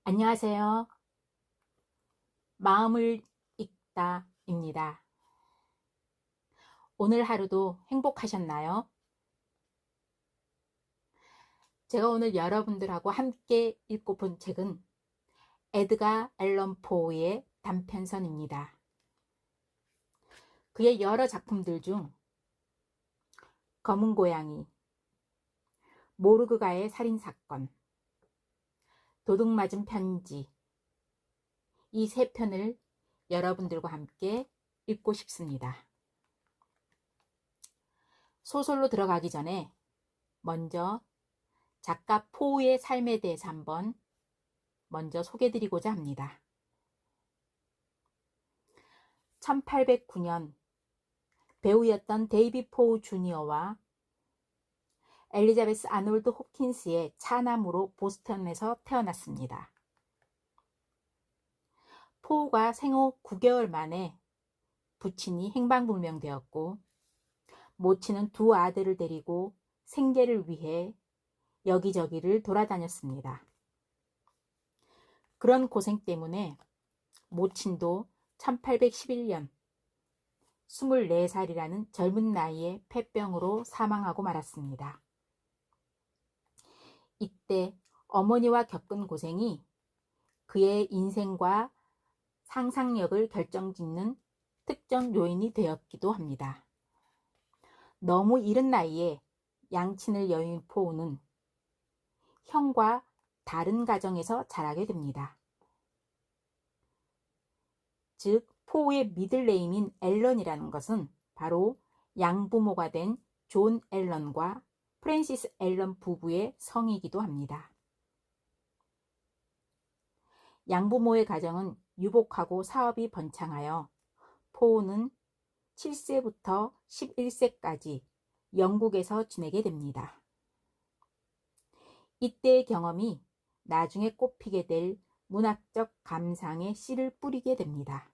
안녕하세요. 마음을 읽다입니다. 오늘 하루도 행복하셨나요? 제가 오늘 여러분들하고 함께 읽고 본 책은 에드가 앨런 포의 단편선입니다. 그의 여러 작품들 중 검은 고양이, 모르그가의 살인사건, 도둑맞은 편지, 이 세 편을 여러분들과 함께 읽고 싶습니다. 소설로 들어가기 전에 먼저 작가 포의 삶에 대해서 한번 먼저 소개드리고자 합니다. 1809년 배우였던 데이비 포 주니어와 엘리자베스 아놀드 홉킨스의 차남으로 보스턴에서 태어났습니다. 포가 생후 9개월 만에 부친이 행방불명되었고 모친은 두 아들을 데리고 생계를 위해 여기저기를 돌아다녔습니다. 그런 고생 때문에 모친도 1811년 24살이라는 젊은 나이에 폐병으로 사망하고 말았습니다. 이때 어머니와 겪은 고생이 그의 인생과 상상력을 결정짓는 특정 요인이 되었기도 합니다. 너무 이른 나이에 양친을 여인 포우는 형과 다른 가정에서 자라게 됩니다. 즉 포우의 미들네임인 앨런이라는 것은 바로 양부모가 된 존 앨런과 프랜시스 앨런 부부의 성이기도 합니다. 양부모의 가정은 유복하고 사업이 번창하여 포우는 7세부터 11세까지 영국에서 지내게 됩니다. 이때의 경험이 나중에 꼽히게 될 문학적 감상의 씨를 뿌리게 됩니다.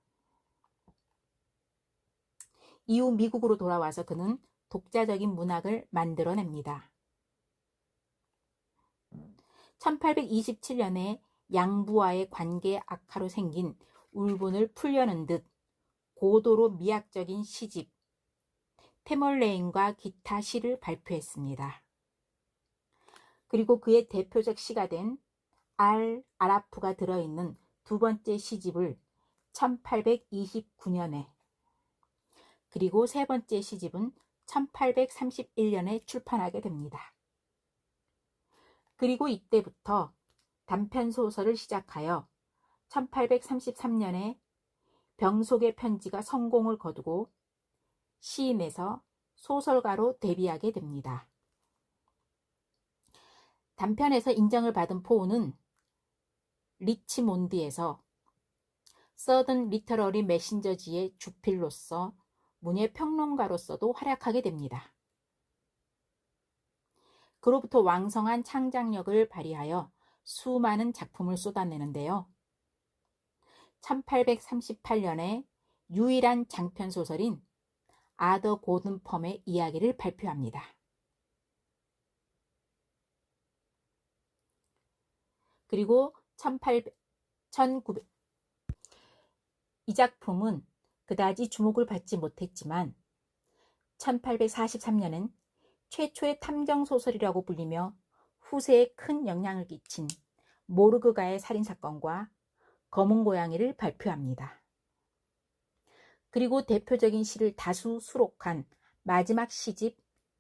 이후 미국으로 돌아와서 그는 독자적인 문학을 만들어냅니다. 1827년에 양부와의 관계 악화로 생긴 울분을 풀려는 듯 고도로 미학적인 시집 태멀레인과 기타 시를 발표했습니다. 그리고 그의 대표적 시가 된 아라프가 들어있는 두 번째 시집을 1829년에 그리고 세 번째 시집은 1831년에 출판하게 됩니다. 그리고 이때부터 단편소설을 시작하여 1833년에 병속의 편지가 성공을 거두고 시인에서 소설가로 데뷔하게 됩니다. 단편에서 인정을 받은 포우는 리치몬드에서 서든 리터러리 메신저지의 주필로서 문예평론가로서도 활약하게 됩니다. 그로부터 왕성한 창작력을 발휘하여 수많은 작품을 쏟아내는데요. 1838년에 유일한 장편소설인 아더 고든 펌의 이야기를 발표합니다. 그리고 이 작품은 그다지 주목을 받지 못했지만 1843년엔 최초의 탐정소설이라고 불리며 후세에 큰 영향을 끼친 모르그가의 살인사건과 검은 고양이를 발표합니다. 그리고 대표적인 시를 다수 수록한 마지막 시집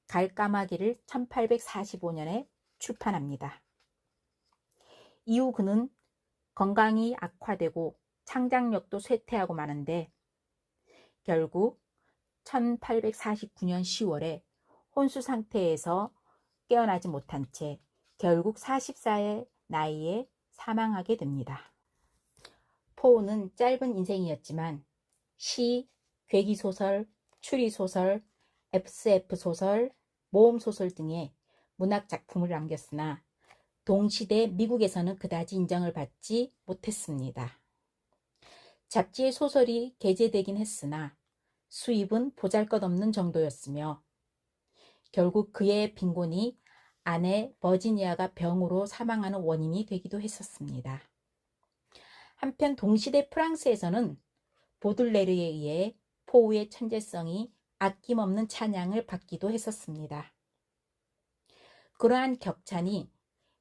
갈까마귀를 1845년에 출판합니다. 이후 그는 건강이 악화되고 창작력도 쇠퇴하고 마는데 결국 1849년 10월에 혼수 상태에서 깨어나지 못한 채 결국 44의 나이에 사망하게 됩니다. 포우는 짧은 인생이었지만 시, 괴기소설, 추리소설, SF소설, 모험소설 등의 문학작품을 남겼으나 동시대 미국에서는 그다지 인정을 받지 못했습니다. 잡지에 소설이 게재되긴 했으나 수입은 보잘것없는 정도였으며 결국 그의 빈곤이 아내 버지니아가 병으로 사망하는 원인이 되기도 했었습니다. 한편 동시대 프랑스에서는 보들레르에 의해 포우의 천재성이 아낌없는 찬양을 받기도 했었습니다. 그러한 격찬이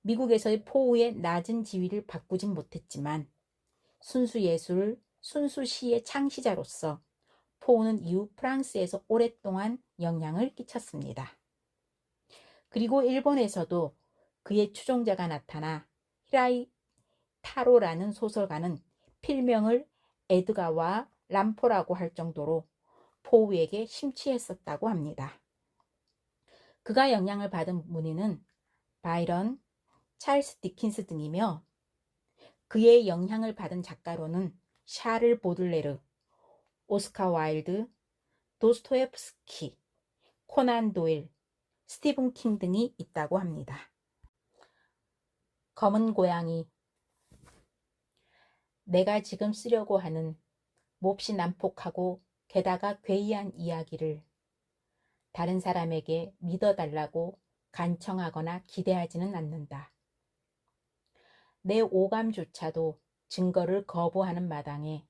미국에서의 포우의 낮은 지위를 바꾸진 못했지만 순수 예술, 순수 시의 창시자로서 포우는 이후 프랑스에서 오랫동안 영향을 끼쳤습니다. 그리고 일본에서도 그의 추종자가 나타나 히라이 타로라는 소설가는 필명을 에드가와 람포라고 할 정도로 포우에게 심취했었다고 합니다. 그가 영향을 받은 문인은 바이런, 찰스 디킨스 등이며 그의 영향을 받은 작가로는 샤를 보들레르, 오스카 와일드, 도스토옙스키, 코난 도일, 스티븐 킹 등이 있다고 합니다. 검은 고양이. 내가 지금 쓰려고 하는 몹시 난폭하고 게다가 괴이한 이야기를 다른 사람에게 믿어달라고 간청하거나 기대하지는 않는다. 내 오감조차도 증거를 거부하는 마당에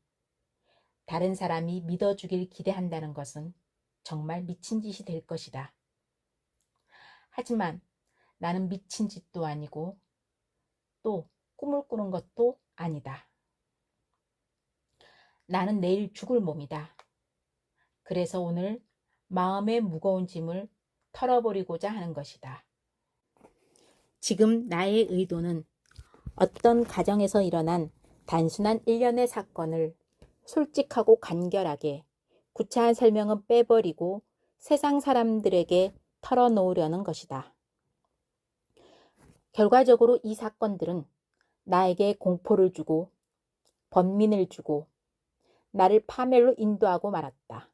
다른 사람이 믿어주길 기대한다는 것은 정말 미친 짓이 될 것이다. 하지만 나는 미친 짓도 아니고 또 꿈을 꾸는 것도 아니다. 나는 내일 죽을 몸이다. 그래서 오늘 마음의 무거운 짐을 털어버리고자 하는 것이다. 지금 나의 의도는 어떤 가정에서 일어난 단순한 일련의 사건을 솔직하고 간결하게 구차한 설명은 빼버리고 세상 사람들에게 털어놓으려는 것이다. 결과적으로 이 사건들은 나에게 공포를 주고 번민을 주고 나를 파멸로 인도하고 말았다.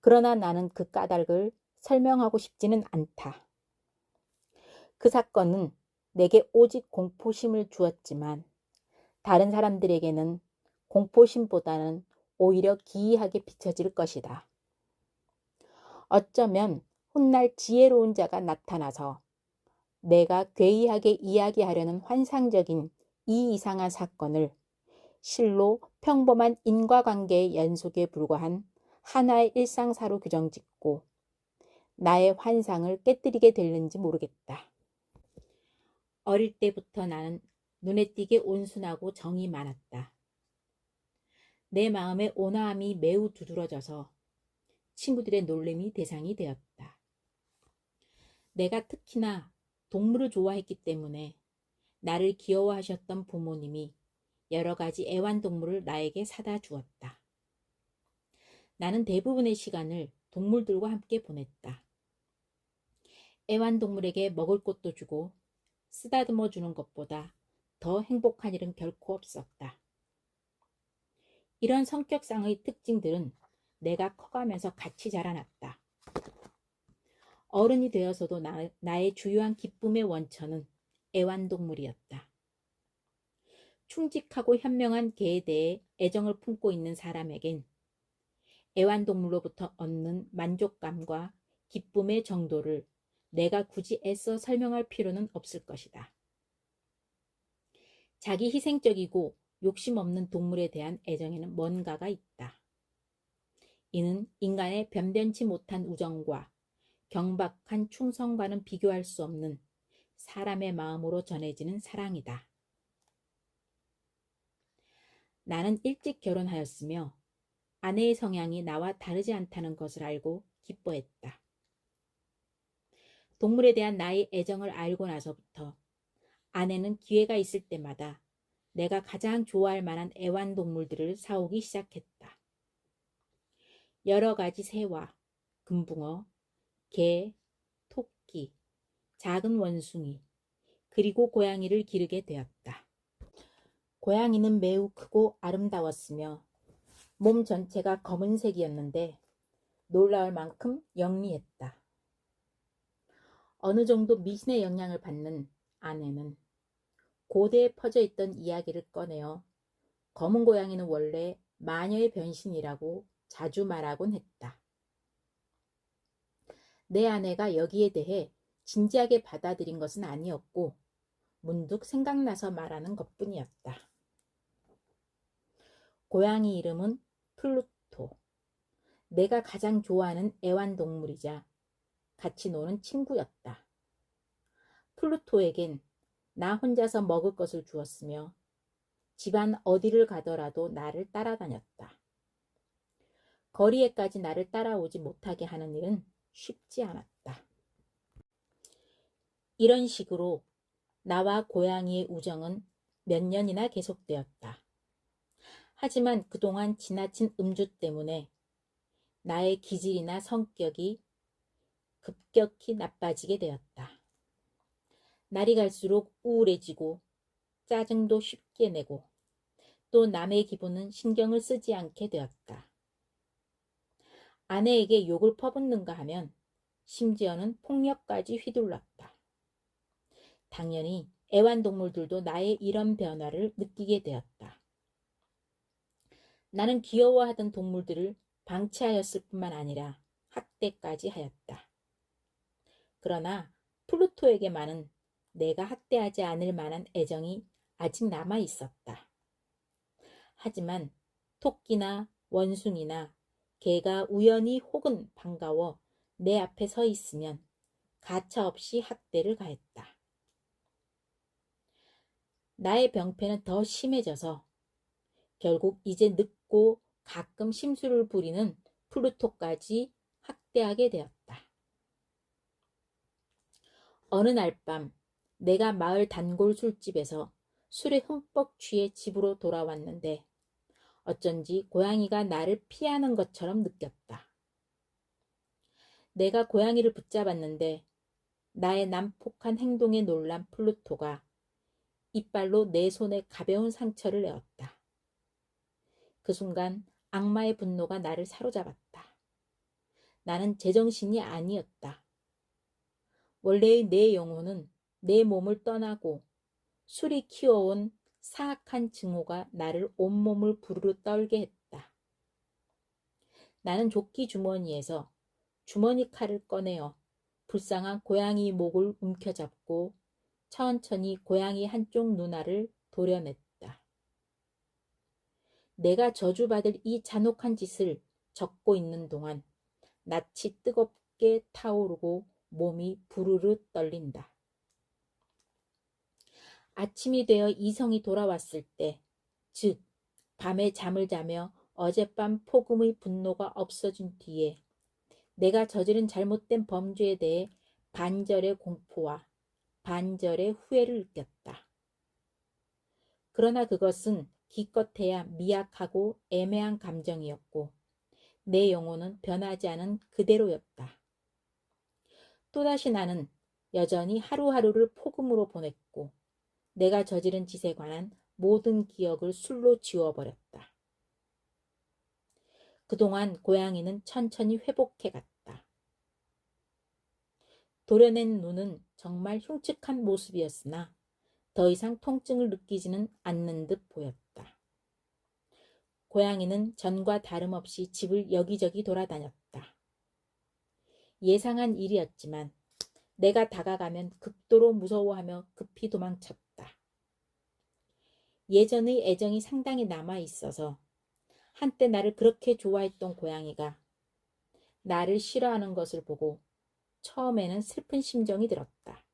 그러나 나는 그 까닭을 설명하고 싶지는 않다. 그 사건은 내게 오직 공포심을 주었지만 다른 사람들에게는 공포심보다는 오히려 기이하게 비춰질 것이다. 어쩌면 훗날 지혜로운 자가 나타나서 내가 괴이하게 이야기하려는 환상적인 이 이상한 사건을 실로 평범한 인과관계의 연속에 불과한 하나의 일상사로 규정짓고 나의 환상을 깨뜨리게 될는지 모르겠다. 어릴 때부터 나는 눈에 띄게 온순하고 정이 많았다. 내 마음의 온화함이 매우 두드러져서 친구들의 놀림이 대상이 되었다. 내가 특히나 동물을 좋아했기 때문에 나를 귀여워하셨던 부모님이 여러 가지 애완동물을 나에게 사다 주었다. 나는 대부분의 시간을 동물들과 함께 보냈다. 애완동물에게 먹을 것도 주고 쓰다듬어 주는 것보다 더 행복한 일은 결코 없었다. 이런 성격상의 특징들은 내가 커가면서 같이 자라났다. 어른이 되어서도 나의 주요한 기쁨의 원천은 애완동물이었다. 충직하고 현명한 개에 대해 애정을 품고 있는 사람에겐 애완동물로부터 얻는 만족감과 기쁨의 정도를 내가 굳이 애써 설명할 필요는 없을 것이다. 자기 희생적이고 욕심 없는 동물에 대한 애정에는 뭔가가 있다. 이는 인간의 변변치 못한 우정과 경박한 충성과는 비교할 수 없는 사람의 마음으로 전해지는 사랑이다. 나는 일찍 결혼하였으며 아내의 성향이 나와 다르지 않다는 것을 알고 기뻐했다. 동물에 대한 나의 애정을 알고 나서부터 아내는 기회가 있을 때마다 내가 가장 좋아할 만한 애완동물들을 사오기 시작했다. 여러 가지 새와 금붕어, 개, 토끼, 작은 원숭이, 그리고 고양이를 기르게 되었다. 고양이는 매우 크고 아름다웠으며 몸 전체가 검은색이었는데 놀라울 만큼 영리했다. 어느 정도 미신의 영향을 받는 아내는 고대에 퍼져 있던 이야기를 꺼내어 검은 고양이는 원래 마녀의 변신이라고 자주 말하곤 했다. 내 아내가 여기에 대해 진지하게 받아들인 것은 아니었고 문득 생각나서 말하는 것뿐이었다. 고양이 이름은 플루토. 내가 가장 좋아하는 애완동물이자 같이 노는 친구였다. 플루토에겐 나 혼자서 먹을 것을 주었으며 집안 어디를 가더라도 나를 따라다녔다. 거리에까지 나를 따라오지 못하게 하는 일은 쉽지 않았다. 이런 식으로 나와 고양이의 우정은 몇 년이나 계속되었다. 하지만 그동안 지나친 음주 때문에 나의 기질이나 성격이 급격히 나빠지게 되었다. 날이 갈수록 우울해지고 짜증도 쉽게 내고 또 남의 기분은 신경을 쓰지 않게 되었다. 아내에게 욕을 퍼붓는가 하면 심지어는 폭력까지 휘둘렀다. 당연히 애완동물들도 나의 이런 변화를 느끼게 되었다. 나는 귀여워하던 동물들을 방치하였을 뿐만 아니라 학대까지 하였다. 그러나 플루토에게만은 내가 학대하지 않을 만한 애정이 아직 남아 있었다. 하지만 토끼나 원숭이나 개가 우연히 혹은 반가워 내 앞에 서 있으면 가차없이 학대를 가했다. 나의 병폐는 더 심해져서 결국 이제 늙고 가끔 심술을 부리는 플루토까지 학대하게 되었다. 어느 날 밤 내가 마을 단골 술집에서 술에 흠뻑 취해 집으로 돌아왔는데 어쩐지 고양이가 나를 피하는 것처럼 느꼈다. 내가 고양이를 붙잡았는데 나의 난폭한 행동에 놀란 플루토가 이빨로 내 손에 가벼운 상처를 내었다. 그 순간 악마의 분노가 나를 사로잡았다. 나는 제정신이 아니었다. 원래의 내 영혼은 내 몸을 떠나고 술이 키워온 사악한 증오가 나를 온몸을 부르르 떨게 했다. 나는 조끼 주머니에서 주머니 칼을 꺼내어 불쌍한 고양이 목을 움켜잡고 천천히 고양이 한쪽 눈알을 도려냈다. 내가 저주받을 이 잔혹한 짓을 적고 있는 동안 낯이 뜨겁게 타오르고 몸이 부르르 떨린다. 아침이 되어 이성이 돌아왔을 때, 즉 밤에 잠을 자며 어젯밤 폭음의 분노가 없어진 뒤에 내가 저지른 잘못된 범죄에 대해 반절의 공포와 반절의 후회를 느꼈다. 그러나 그것은 기껏해야 미약하고 애매한 감정이었고 내 영혼은 변하지 않은 그대로였다. 또다시 나는 여전히 하루하루를 폭음으로 보냈고 내가 저지른 짓에 관한 모든 기억을 술로 지워버렸다. 그동안 고양이는 천천히 회복해갔다. 도려낸 눈은 정말 흉측한 모습이었으나 더 이상 통증을 느끼지는 않는 듯 보였다. 고양이는 전과 다름없이 집을 여기저기 돌아다녔다. 예상한 일이었지만 내가 다가가면 극도로 무서워하며 급히 도망쳤다. 예전의 애정이 상당히 남아 있어서 한때 나를 그렇게 좋아했던 고양이가 나를 싫어하는 것을 보고 처음에는 슬픈 심정이 들었다.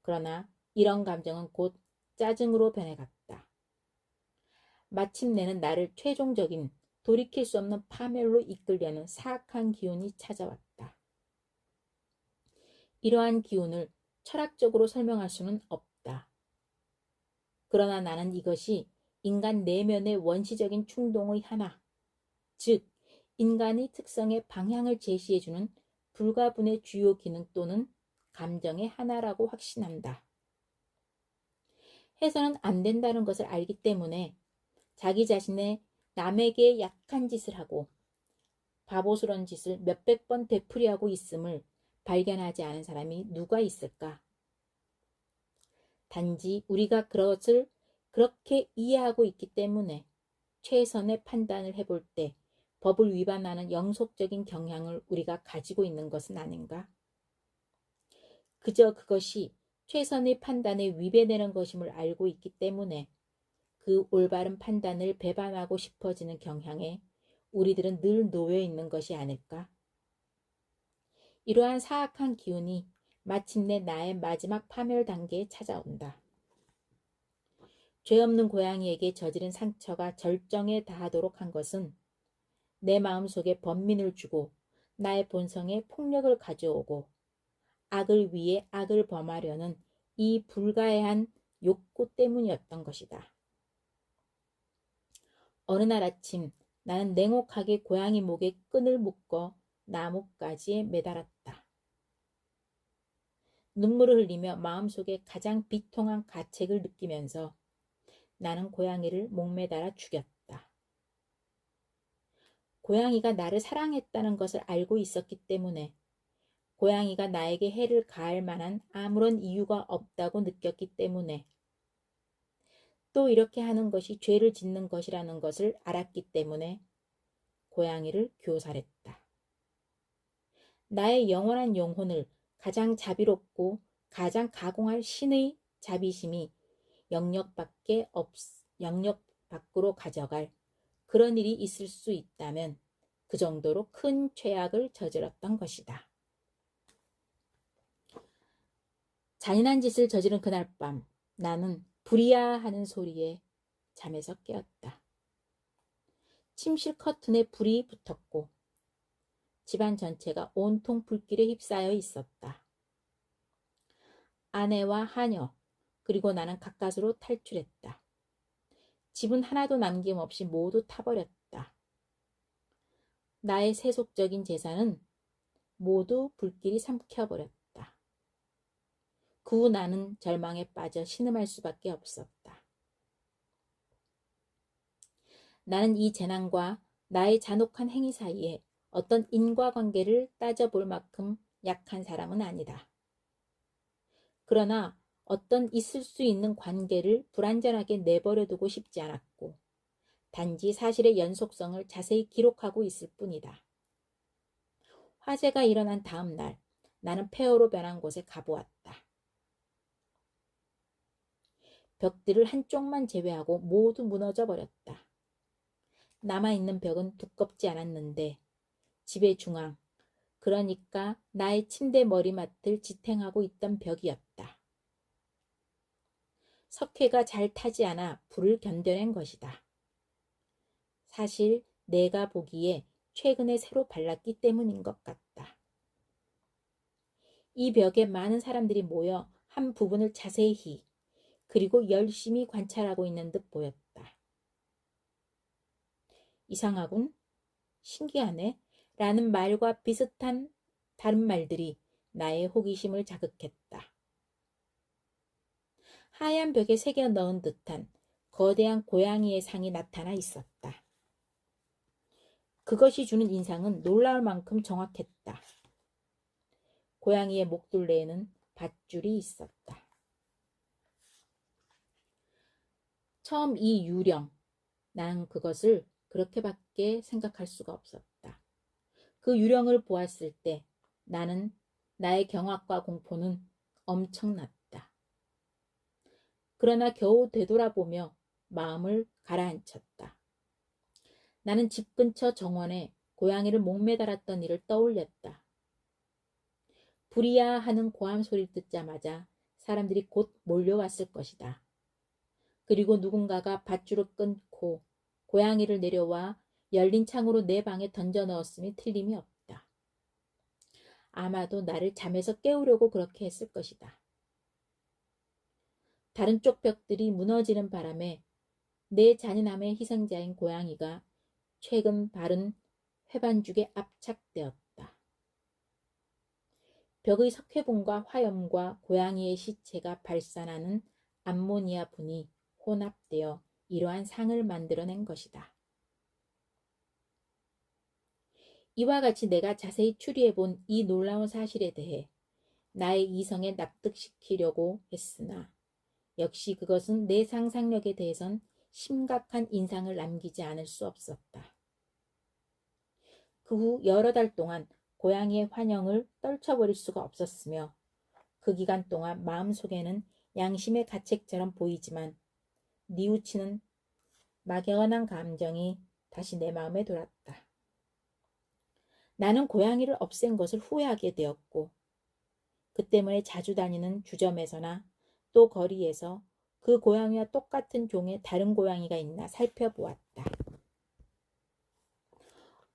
그러나 이런 감정은 곧 짜증으로 변해갔다. 마침내는 나를 최종적인 돌이킬 수 없는 파멸로 이끌려는 사악한 기운이 찾아왔다. 이러한 기운을 철학적으로 설명할 수는 없다. 그러나 나는 이것이 인간 내면의 원시적인 충동의 하나, 즉 인간의 특성의 방향을 제시해주는 불가분의 주요 기능 또는 감정의 하나라고 확신한다. 해서는 안 된다는 것을 알기 때문에 자기 자신의 남에게 약한 짓을 하고 바보스러운 짓을 몇백 번 되풀이하고 있음을 발견하지 않은 사람이 누가 있을까? 단지 우리가 그것을 그렇게 이해하고 있기 때문에 최선의 판단을 해볼 때 법을 위반하는 영속적인 경향을 우리가 가지고 있는 것은 아닌가? 그저 그것이 최선의 판단에 위배되는 것임을 알고 있기 때문에 그 올바른 판단을 배반하고 싶어지는 경향에 우리들은 늘 놓여 있는 것이 아닐까? 이러한 사악한 기운이 마침내 나의 마지막 파멸 단계에 찾아온다. 죄 없는 고양이에게 저지른 상처가 절정에 닿도록 한 것은 내 마음속에 번민을 주고 나의 본성에 폭력을 가져오고 악을 위해 악을 범하려는 이 불가해한 욕구 때문이었던 것이다. 어느 날 아침 나는 냉혹하게 고양이 목에 끈을 묶어 나뭇가지에 매달았다. 눈물을 흘리며 마음속에 가장 비통한 가책을 느끼면서 나는 고양이를 목매달아 죽였다. 고양이가 나를 사랑했다는 것을 알고 있었기 때문에 고양이가 나에게 해를 가할 만한 아무런 이유가 없다고 느꼈기 때문에 또 이렇게 하는 것이 죄를 짓는 것이라는 것을 알았기 때문에 고양이를 교살했다. 나의 영원한 영혼을 가장 자비롭고 가장 가공할 신의 자비심이 영역 밖으로 가져갈 그런 일이 있을 수 있다면 그 정도로 큰 죄악을 저질렀던 것이다. 잔인한 짓을 저지른 그날 밤 나는 불이야 하는 소리에 잠에서 깨었다. 침실 커튼에 불이 붙었고 집안 전체가 온통 불길에 휩싸여 있었다. 아내와 하녀 그리고 나는 가까스로 탈출했다. 집은 하나도 남김없이 모두 타버렸다. 나의 세속적인 재산은 모두 불길이 삼켜버렸다. 그 후 나는 절망에 빠져 신음할 수밖에 없었다. 나는 이 재난과 나의 잔혹한 행위 사이에 어떤 인과관계를 따져볼 만큼 약한 사람은 아니다. 그러나 어떤 있을 수 있는 관계를 불완전하게 내버려두고 싶지 않았고 단지 사실의 연속성을 자세히 기록하고 있을 뿐이다. 화재가 일어난 다음 날 나는 폐허로 변한 곳에 가보았다. 벽들을 한쪽만 제외하고 모두 무너져 버렸다. 남아있는 벽은 두껍지 않았는데 집의 중앙, 그러니까 나의 침대 머리맡을 지탱하고 있던 벽이었다. 석회가 잘 타지 않아 불을 견뎌낸 것이다. 사실 내가 보기에 최근에 새로 발랐기 때문인 것 같다. 이 벽에 많은 사람들이 모여 한 부분을 자세히 그리고 열심히 관찰하고 있는 듯 보였다. 이상하군, 신기하네 라는 말과 비슷한 다른 말들이 나의 호기심을 자극했다. 하얀 벽에 새겨 넣은 듯한 거대한 고양이의 상이 나타나 있었다. 그것이 주는 인상은 놀라울 만큼 정확했다. 고양이의 목둘레에는 밧줄이 있었다. 처음 이 유령, 난 그것을 그렇게밖에 생각할 수가 없었다. 그 유령을 보았을 때 나는 나의 경악과 공포는 엄청났다. 그러나 겨우 되돌아보며 마음을 가라앉혔다. 나는 집 근처 정원에 고양이를 목매달았던 일을 떠올렸다. 불이야 하는 고함 소리를 듣자마자 사람들이 곧 몰려왔을 것이다. 그리고 누군가가 밧줄을 끊고 고양이를 내려와 열린 창으로 내 방에 던져 넣었음이 틀림이 없다. 아마도 나를 잠에서 깨우려고 그렇게 했을 것이다. 다른 쪽 벽들이 무너지는 바람에 내 잔인함의 희생자인 고양이가 최근 바른 회반죽에 압착되었다. 벽의 석회분과 화염과 고양이의 시체가 발산하는 암모니아 분이 혼합되어 이러한 상을 만들어낸 것이다. 이와 같이 내가 자세히 추리해본 이 놀라운 사실에 대해 나의 이성에 납득시키려고 했으나 역시 그것은 내 상상력에 대해선 심각한 인상을 남기지 않을 수 없었다. 그 후 여러 달 동안 고양이의 환영을 떨쳐버릴 수가 없었으며 그 기간 동안 마음속에는 양심의 가책처럼 보이지만 뉘우치는 막연한 감정이 다시 내 마음에 돌았다. 나는 고양이를 없앤 것을 후회하게 되었고 그 때문에 자주 다니는 주점에서나 또 거리에서 그 고양이와 똑같은 종의 다른 고양이가 있나 살펴보았다.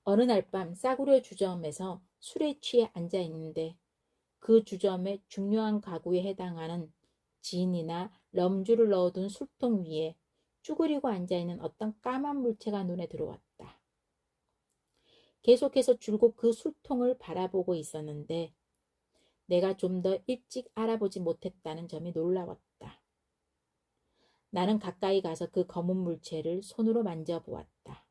어느 날 밤 싸구려 주점에서 술에 취해 앉아 있는데 그 주점의 중요한 가구에 해당하는 진이나 럼주를 넣어둔 술통 위에 쭈그리고 앉아있는 어떤 까만 물체가 눈에 들어왔다. 계속해서 줄곧 그 술통을 바라보고 있었는데 내가 좀 더 일찍 알아보지 못했다는 점이 놀라웠다. 나는 가까이 가서 그 검은 물체를 손으로 만져보았다.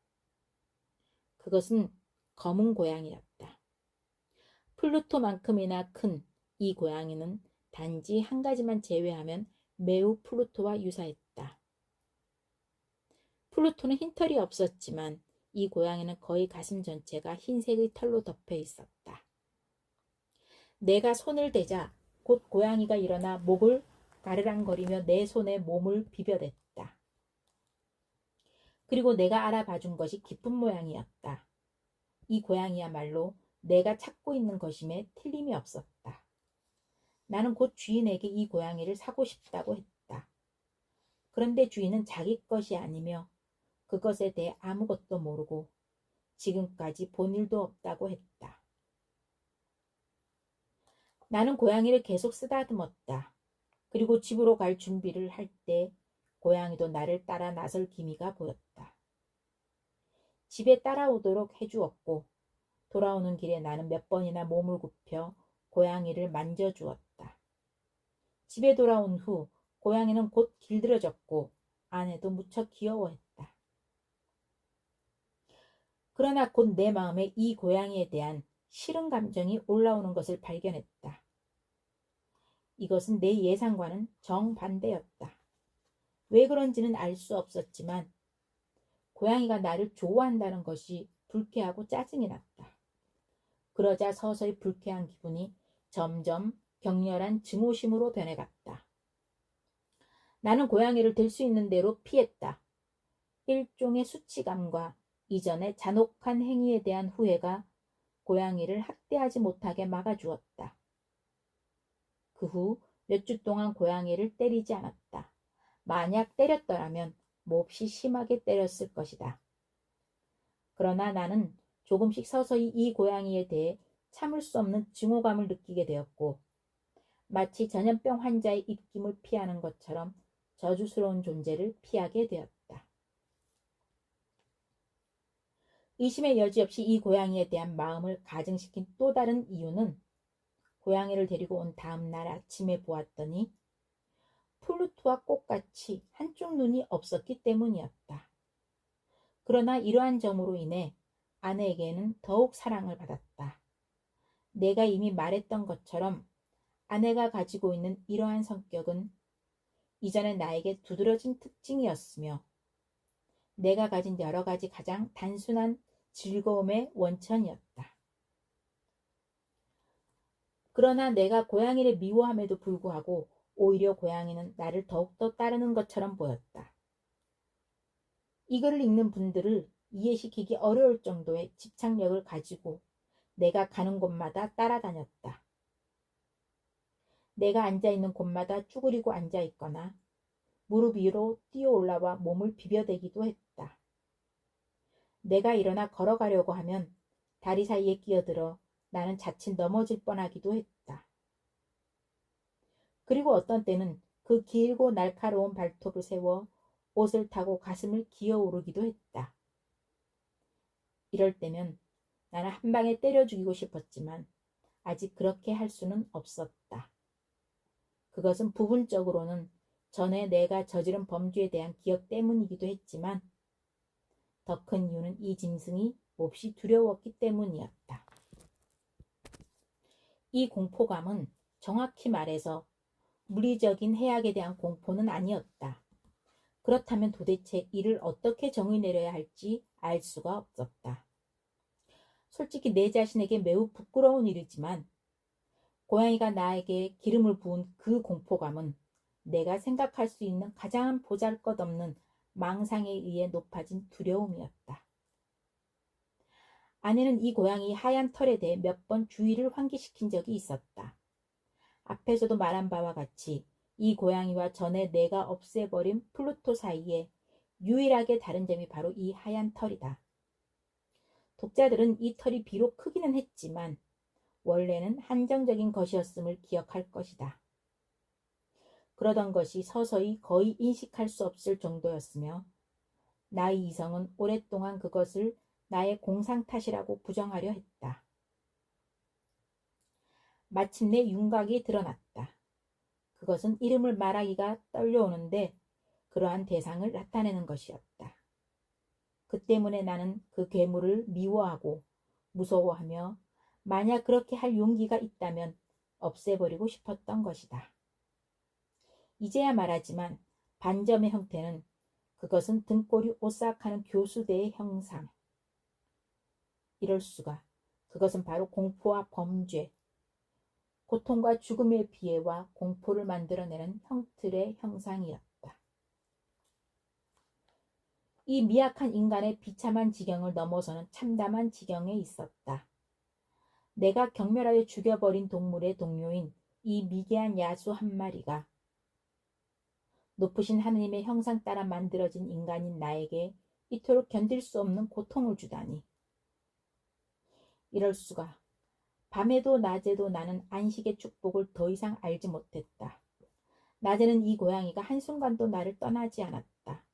그것은 검은 고양이였다. 플루토만큼이나 큰 이 고양이는 단지 한 가지만 제외하면 매우 플루토와 유사했다. 플루토는 흰털이 없었지만 이 고양이는 거의 가슴 전체가 흰색의 털로 덮여 있었다. 내가 손을 대자 곧 고양이가 일어나 목을 가르랑거리며 내 손에 몸을 비벼댔다. 그리고 내가 알아봐준 것이 기쁜 모양이었다. 이 고양이야말로 내가 찾고 있는 것임에 틀림이 없었다. 나는 곧 주인에게 이 고양이를 사고 싶다고 했다. 그런데 주인은 자기 것이 아니며 그것에 대해 아무것도 모르고 지금까지 본 일도 없다고 했다. 나는 고양이를 계속 쓰다듬었다. 그리고 집으로 갈 준비를 할 때 고양이도 나를 따라 나설 기미가 보였다. 집에 따라오도록 해주었고 돌아오는 길에 나는 몇 번이나 몸을 굽혀 고양이를 만져주었다. 집에 돌아온 후 고양이는 곧 길들여졌고 아내도 무척 귀여워했다. 그러나 곧 내 마음에 이 고양이에 대한 싫은 감정이 올라오는 것을 발견했다. 이것은 내 예상과는 정반대였다. 왜 그런지는 알 수 없었지만 고양이가 나를 좋아한다는 것이 불쾌하고 짜증이 났다. 그러자 서서히 불쾌한 기분이 점점 격렬한 증오심으로 변해갔다. 나는 고양이를 들 수 있는 대로 피했다. 일종의 수치감과 이전의 잔혹한 행위에 대한 후회가 고양이를 학대하지 못하게 막아주었다. 그 후 몇 주 동안 고양이를 때리지 않았다. 만약 때렸더라면 몹시 심하게 때렸을 것이다. 그러나 나는 조금씩 서서히 이 고양이에 대해 참을 수 없는 증오감을 느끼게 되었고 마치 전염병 환자의 입김을 피하는 것처럼 저주스러운 존재를 피하게 되었다. 의심의 여지 없이 이 고양이에 대한 마음을 가증시킨 또 다른 이유는 고양이를 데리고 온 다음 날 아침에 보았더니 플루토와 꽃같이 한쪽 눈이 없었기 때문이었다. 그러나 이러한 점으로 인해 아내에게는 더욱 사랑을 받았다. 내가 이미 말했던 것처럼 아내가 가지고 있는 이러한 성격은 이전에 나에게 두드러진 특징이었으며 내가 가진 여러 가지 가장 단순한 즐거움의 원천이었다. 그러나 내가 고양이를 미워함에도 불구하고 오히려 고양이는 나를 더욱더 따르는 것처럼 보였다. 이 글을 읽는 분들을 이해시키기 어려울 정도의 집착력을 가지고 내가 가는 곳마다 따라다녔다. 내가 앉아있는 곳마다 쭈그리고 앉아있거나 무릎 위로 뛰어 올라와 몸을 비벼대기도 했다. 내가 일어나 걸어가려고 하면 다리 사이에 끼어들어 나는 자칫 넘어질 뻔하기도 했다. 그리고 어떤 때는 그 길고 날카로운 발톱을 세워 옷을 타고 가슴을 기어오르기도 했다. 이럴 때면 나는 한 방에 때려 죽이고 싶었지만 아직 그렇게 할 수는 없었다. 그것은 부분적으로는 전에 내가 저지른 범죄에 대한 기억 때문이기도 했지만 더 큰 이유는 이 짐승이 몹시 두려웠기 때문이었다. 이 공포감은 정확히 말해서 물리적인 해악에 대한 공포는 아니었다. 그렇다면 도대체 이를 어떻게 정의 내려야 할지 알 수가 없었다. 솔직히 내 자신에게 매우 부끄러운 일이지만 고양이가 나에게 기름을 부은 그 공포감은 내가 생각할 수 있는 가장 보잘것없는 망상에 의해 높아진 두려움이었다. 아내는 이 고양이 하얀 털에 대해 몇 번 주의를 환기시킨 적이 있었다. 앞에서도 말한 바와 같이 이 고양이와 전에 내가 없애버린 플루토 사이에 유일하게 다른 점이 바로 이 하얀 털이다. 독자들은 이 털이 비록 크기는 했지만 원래는 한정적인 것이었음을 기억할 것이다. 그러던 것이 서서히 거의 인식할 수 없을 정도였으며 나의 이성은 오랫동안 그것을 나의 공상 탓이라고 부정하려 했다. 마침내 윤곽이 드러났다. 그것은 이름을 말하기가 떨려오는데 그러한 대상을 나타내는 것이었다. 그 때문에 나는 그 괴물을 미워하고 무서워하며 만약 그렇게 할 용기가 있다면 없애버리고 싶었던 것이다. 이제야 말하지만 반점의 형태는 그것은 등골이 오싹하는 교수대의 형상. 이럴 수가. 그것은 바로 공포와 범죄, 고통과 죽음의 비애와 공포를 만들어내는 형틀의 형상이었다. 이 미약한 인간의 비참한 지경을 넘어서는 참담한 지경에 있었다. 내가 경멸하여 죽여버린 동물의 동료인 이 미개한 야수 한 마리가 높으신 하느님의 형상 따라 만들어진 인간인 나에게 이토록 견딜 수 없는 고통을 주다니. 이럴 수가. 밤에도 낮에도 나는 안식의 축복을 더 이상 알지 못했다. 낮에는 이 고양이가 한순간도 나를 떠나지 않았다.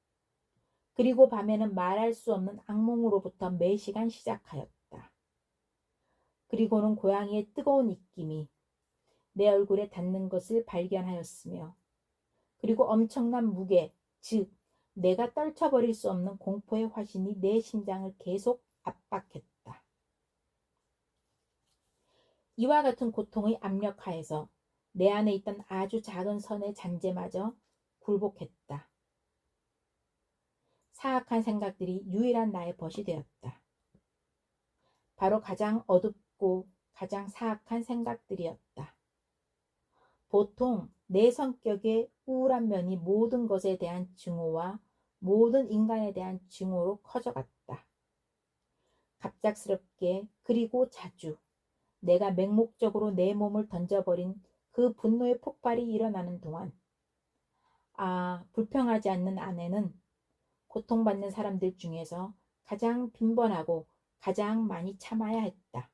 그리고 밤에는 말할 수 없는 악몽으로부터 매 시간 시작하였다. 그리고는 고양이의 뜨거운 입김이 내 얼굴에 닿는 것을 발견하였으며 그리고 엄청난 무게, 즉 내가 떨쳐버릴 수 없는 공포의 화신이 내 심장을 계속 압박했다. 이와 같은 고통의 압력하에서 내 안에 있던 아주 작은 선의 잔재마저 굴복했다. 사악한 생각들이 유일한 나의 벗이 되었다. 바로 가장 어둡고 가장 사악한 생각들이었다. 보통 내 성격의 우울한 면이 모든 것에 대한 증오와 모든 인간에 대한 증오로 커져갔다. 갑작스럽게 그리고 자주 내가 맹목적으로 내 몸을 던져버린 그 분노의 폭발이 일어나는 동안 불평하지 않는 아내는 고통받는 사람들 중에서 가장 빈번하고 가장 많이 참아야 했다.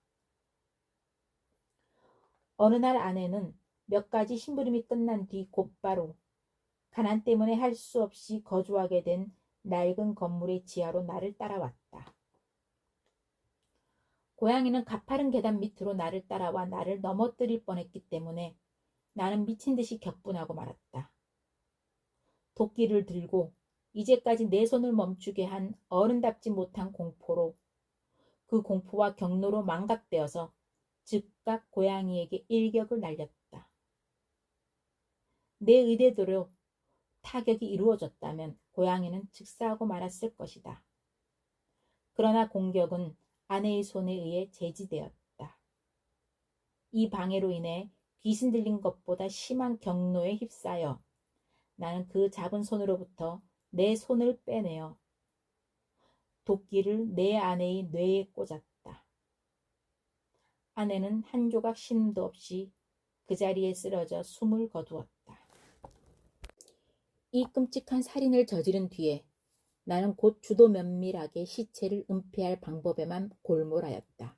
어느 날 아내는 몇 가지 심부름이 끝난 뒤 곧바로 가난 때문에 할 수 없이 거주하게 된 낡은 건물의 지하로 나를 따라왔다. 고양이는 가파른 계단 밑으로 나를 따라와 나를 넘어뜨릴 뻔했기 때문에 나는 미친 듯이 격분하고 말았다. 도끼를 들고 이제까지 내 손을 멈추게 한 어른답지 못한 공포로 그 공포와 경로로 망각되어서 즉각 고양이에게 일격을 날렸다. 내 의대대로 타격이 이루어졌다면 고양이는 즉사하고 말았을 것이다. 그러나 공격은 아내의 손에 의해 제지되었다. 이 방해로 인해 귀신 들린 것보다 심한 경로에 휩싸여 나는 그 잡은 손으로부터 내 손을 빼내어 도끼를 내 아내의 뇌에 꽂았다. 아내는 한 조각 신음도 없이 그 자리에 쓰러져 숨을 거두었다. 이 끔찍한 살인을 저지른 뒤에 나는 곧 주도 면밀하게 시체를 은폐할 방법에만 골몰하였다.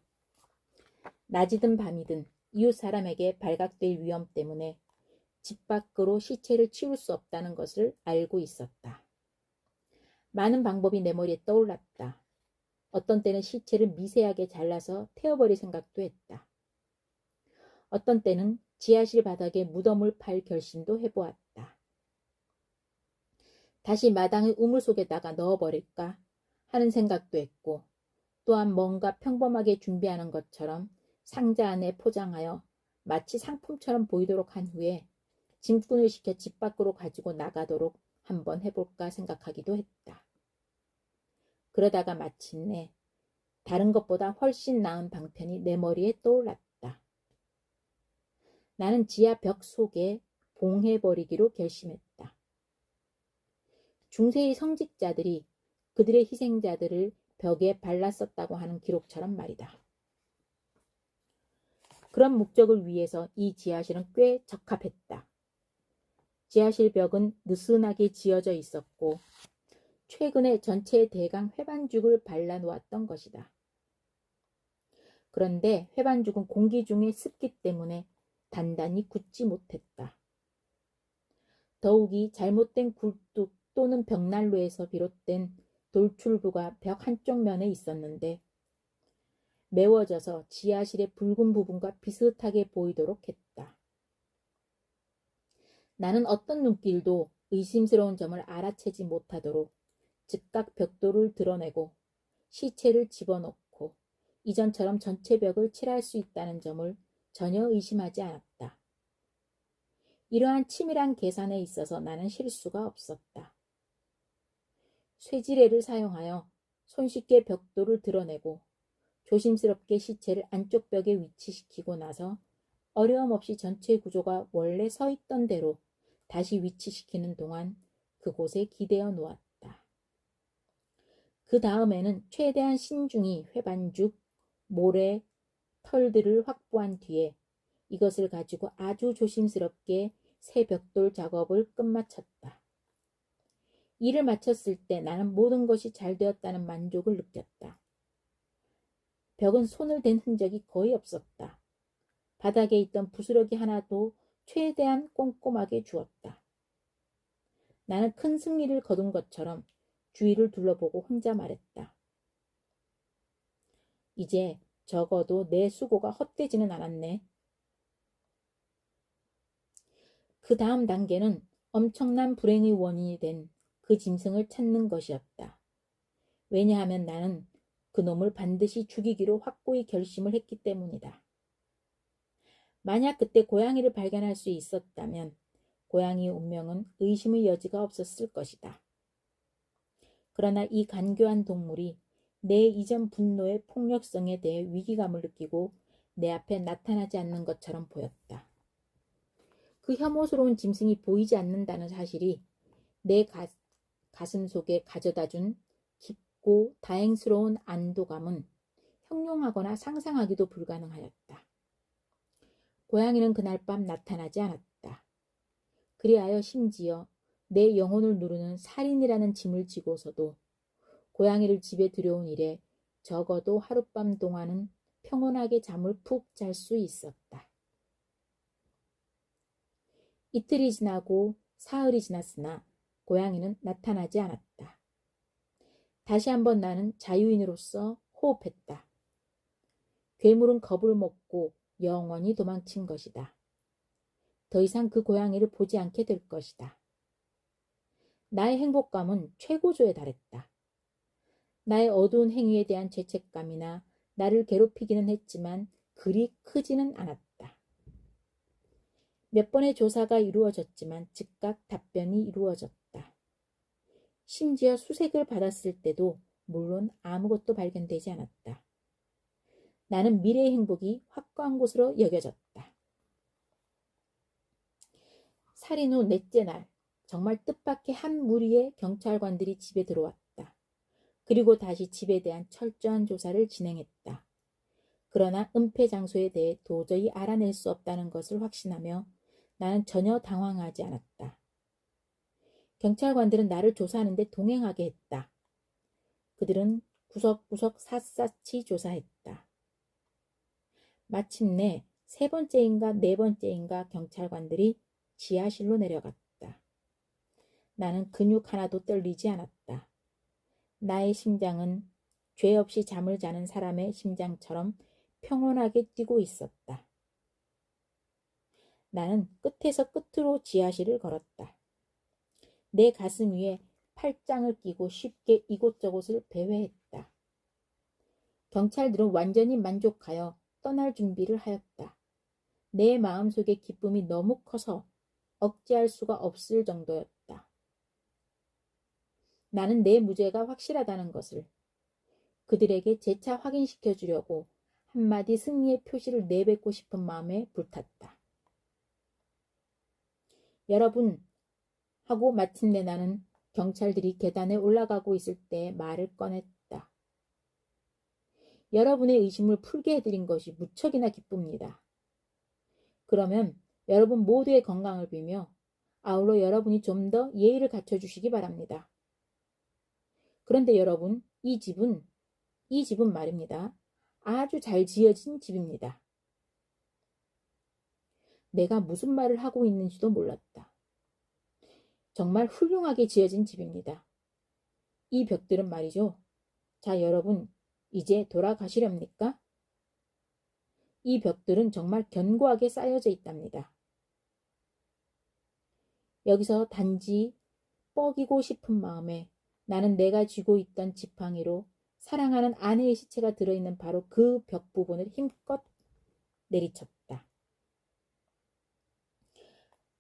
낮이든 밤이든 이웃 사람에게 발각될 위험 때문에 집 밖으로 시체를 치울 수 없다는 것을 알고 있었다. 많은 방법이 내 머리에 떠올랐다. 어떤 때는 시체를 미세하게 잘라서 태워버릴 생각도 했다. 어떤 때는 지하실 바닥에 무덤을 팔 결심도 해보았다. 다시 마당의 우물 속에다가 넣어버릴까 하는 생각도 했고 또한 뭔가 평범하게 준비하는 것처럼 상자 안에 포장하여 마치 상품처럼 보이도록 한 후에 짐꾼을 시켜 집 밖으로 가지고 나가도록 한번 해볼까 생각하기도 했다. 그러다가 마침내 다른 것보다 훨씬 나은 방편이 내 머리에 떠올랐다. 나는 지하 벽 속에 봉해버리기로 결심했다. 중세의 성직자들이 그들의 희생자들을 벽에 발랐었다고 하는 기록처럼 말이다. 그런 목적을 위해서 이 지하실은 꽤 적합했다. 지하실 벽은 느슨하게 지어져 있었고 최근에 전체에 대강 회반죽을 발라놓았던 것이다. 그런데 회반죽은 공기 중의 습기 때문에 단단히 굳지 못했다. 더욱이 잘못된 굴뚝 또는 벽난로에서 비롯된 돌출부가 벽 한쪽 면에 있었는데 메워져서 지하실의 붉은 부분과 비슷하게 보이도록 했다. 나는 어떤 눈길도 의심스러운 점을 알아채지 못하도록 즉각 벽돌을 드러내고 시체를 집어넣고 이전처럼 전체 벽을 칠할 수 있다는 점을 전혀 의심하지 않았다. 이러한 치밀한 계산에 있어서 나는 실수가 없었다. 쇠지레를 사용하여 손쉽게 벽돌을 드러내고 조심스럽게 시체를 안쪽 벽에 위치시키고 나서 어려움 없이 전체 구조가 원래 서 있던 대로 다시 위치시키는 동안 그곳에 기대어 놓았다. 그 다음에는 최대한 신중히 회반죽, 모래, 털들을 확보한 뒤에 이것을 가지고 아주 조심스럽게 새 벽돌 작업을 끝마쳤다. 일을 마쳤을 때 나는 모든 것이 잘 되었다는 만족을 느꼈다. 벽은 손을 댄 흔적이 거의 없었다. 바닥에 있던 부스러기 하나도 최대한 꼼꼼하게 주었다. 나는 큰 승리를 거둔 것처럼 주위를 둘러보고 혼자 말했다. 이제 적어도 내 수고가 헛되지는 않았네. 그 다음 단계는 엄청난 불행의 원인이 된 그 짐승을 찾는 것이었다. 왜냐하면 나는 그놈을 반드시 죽이기로 확고히 결심을 했기 때문이다. 만약 그때 고양이를 발견할 수 있었다면 고양이의 운명은 의심의 여지가 없었을 것이다. 그러나 이 간교한 동물이 내 이전 분노의 폭력성에 대해 위기감을 느끼고 내 앞에 나타나지 않는 것처럼 보였다. 그 혐오스러운 짐승이 보이지 않는다는 사실이 내 가슴 속에 가져다준 깊고 다행스러운 안도감은 형용하거나 상상하기도 불가능하였다. 고양이는 그날 밤 나타나지 않았다. 그리하여 심지어 내 영혼을 누르는 살인이라는 짐을 지고서도 고양이를 집에 들여온 이래 적어도 하룻밤 동안은 평온하게 잠을 푹 잘 수 있었다. 이틀이 지나고 사흘이 지났으나 고양이는 나타나지 않았다. 다시 한번 나는 자유인으로서 호흡했다. 괴물은 겁을 먹고 영원히 도망친 것이다. 더 이상 그 고양이를 보지 않게 될 것이다. 나의 행복감은 최고조에 달했다. 나의 어두운 행위에 대한 죄책감이나 나를 괴롭히기는 했지만 그리 크지는 않았다. 몇 번의 조사가 이루어졌지만 즉각 답변이 이루어졌다. 심지어 수색을 받았을 때도 물론 아무것도 발견되지 않았다. 나는 미래의 행복이 확고한 곳으로 여겨졌다. 살인 후 넷째 날, 정말 뜻밖의 한 무리의 경찰관들이 집에 들어왔다. 그리고 다시 집에 대한 철저한 조사를 진행했다. 그러나 은폐 장소에 대해 도저히 알아낼 수 없다는 것을 확신하며 나는 전혀 당황하지 않았다. 경찰관들은 나를 조사하는 데 동행하게 했다. 그들은 구석구석 샅샅이 조사했다. 마침내 세 번째인가 네 번째인가 경찰관들이 지하실로 내려갔다. 나는 근육 하나도 떨리지 않았다. 나의 심장은 죄 없이 잠을 자는 사람의 심장처럼 평온하게 뛰고 있었다. 나는 끝에서 끝으로 지하실을 걸었다. 내 가슴 위에 팔짱을 끼고 쉽게 이곳저곳을 배회했다. 경찰들은 완전히 만족하여 떠날 준비를 하였다. 내 마음속의 기쁨이 너무 커서 억제할 수가 없을 정도였다. 나는 내 무죄가 확실하다는 것을 그들에게 재차 확인시켜 주려고 한마디 승리의 표시를 내뱉고 싶은 마음에 불탔다. 여러분, 하고 마침내 나는 경찰들이 계단에 올라가고 있을 때 말을 꺼냈다. 여러분의 의심을 풀게 해드린 것이 무척이나 기쁩니다. 그러면 여러분 모두의 건강을 빌며 아울러 여러분이 좀 더 예의를 갖춰주시기 바랍니다. 그런데 여러분, 이 집은 말입니다. 아주 잘 지어진 집입니다. 내가 무슨 말을 하고 있는지도 몰랐다. 정말 훌륭하게 지어진 집입니다. 이 벽들은 말이죠. 자, 여러분, 이제 돌아가시렵니까? 이 벽들은 정말 견고하게 쌓여져 있답니다. 여기서 단지 뻐기고 싶은 마음에 나는 내가 쥐고 있던 지팡이로 사랑하는 아내의 시체가 들어있는 바로 그 벽 부분을 힘껏 내리쳤다.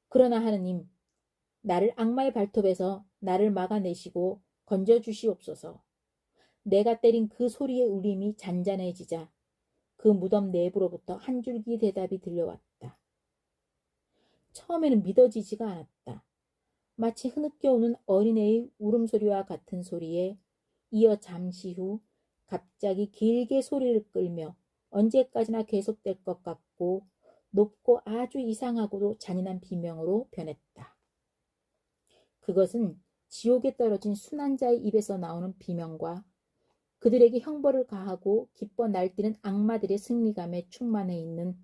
그러나 하느님, 나를 악마의 발톱에서 나를 막아내시고 건져주시옵소서. 내가 때린 그 소리의 울림이 잔잔해지자 그 무덤 내부로부터 한 줄기 대답이 들려왔다. 처음에는 믿어지지가 않았다. 마치 흐느껴오는 어린애의 울음소리와 같은 소리에 이어 잠시 후 갑자기 길게 소리를 끌며 언제까지나 계속될 것 같고 높고 아주 이상하고도 잔인한 비명으로 변했다. 그것은 지옥에 떨어진 순환자의 입에서 나오는 비명과 그들에게 형벌을 가하고 기뻐 날뛰는 악마들의 승리감에 충만해 있는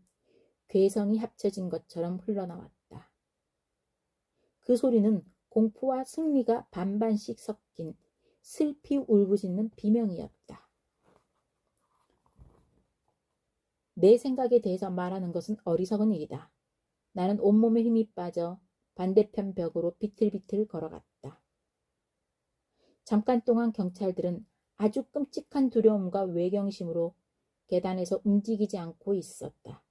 괴성이 합쳐진 것처럼 흘러나왔다. 그 소리는 공포와 승리가 반반씩 섞인 슬피 울부짖는 비명이었다. 내 생각에 대해서 말하는 것은 어리석은 일이다. 나는 온몸에 힘이 빠져 반대편 벽으로 비틀비틀 걸어갔다. 잠깐 동안 경찰들은 아주 끔찍한 두려움과 외경심으로 계단에서 움직이지 않고 있었다.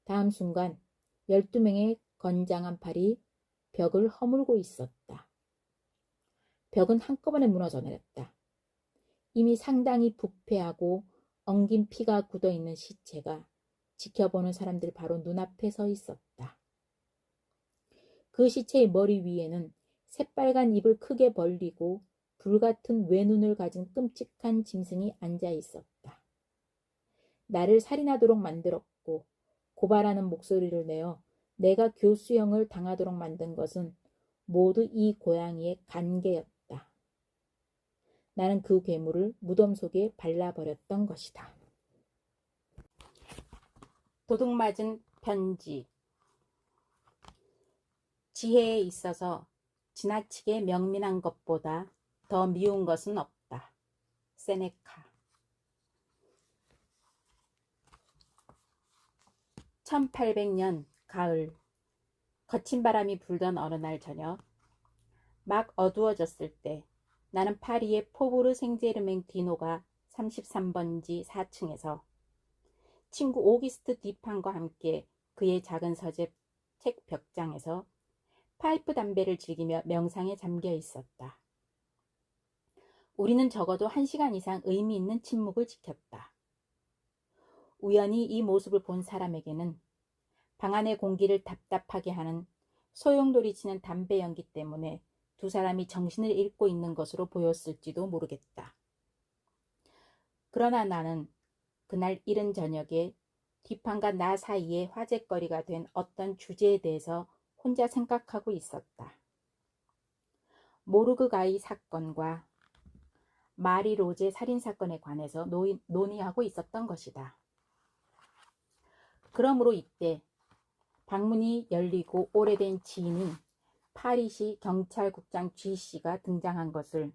다음 순간 12명의 건장한 팔이 벽을 허물고 있었다. 벽은 한꺼번에 무너져 내렸다. 이미 상당히 부패하고 엉긴 피가 굳어있는 시체가 지켜보는 사람들 바로 눈앞에 서 있었다. 그 시체의 머리 위에는 새빨간 입을 크게 벌리고 불같은 외눈을 가진 끔찍한 짐승이 앉아 있었다. 나를 살인하도록 만들었고 고발하는 목소리를 내어 내가 교수형을 당하도록 만든 것은 모두 이 고양이의 간계였다. 나는 그 괴물을 무덤 속에 발라버렸던 것이다. 도둑맞은 편지. 지혜에 있어서 지나치게 명민한 것보다 더 미운 것은 없다. 세네카. 1800년 가을, 거친 바람이 불던 어느 날 저녁, 막 어두워졌을 때 나는 파리의 포부르 생제르맹 디노가 33번지 4층에서 친구 오기스트 뒷판과 함께 그의 작은 서재 책 벽장에서 파이프 담배를 즐기며 명상에 잠겨 있었다. 우리는 적어도 1시간 이상 의미 있는 침묵을 지켰다. 우연히 이 모습을 본 사람에게는 방 안의 공기를 답답하게 하는 소용돌이치는 담배 연기 때문에 두 사람이 정신을 잃고 있는 것으로 보였을지도 모르겠다. 그러나 나는 그날 이른 저녁에 뒷판과 나 사이에 화제거리가 된 어떤 주제에 대해서 혼자 생각하고 있었다. 모르그 가이 사건과 마리 로제 살인사건에 관해서 논의하고 있었던 것이다. 그러므로 이때 방문이 열리고 오래된 지인인 파리시 경찰국장 G씨가 등장한 것을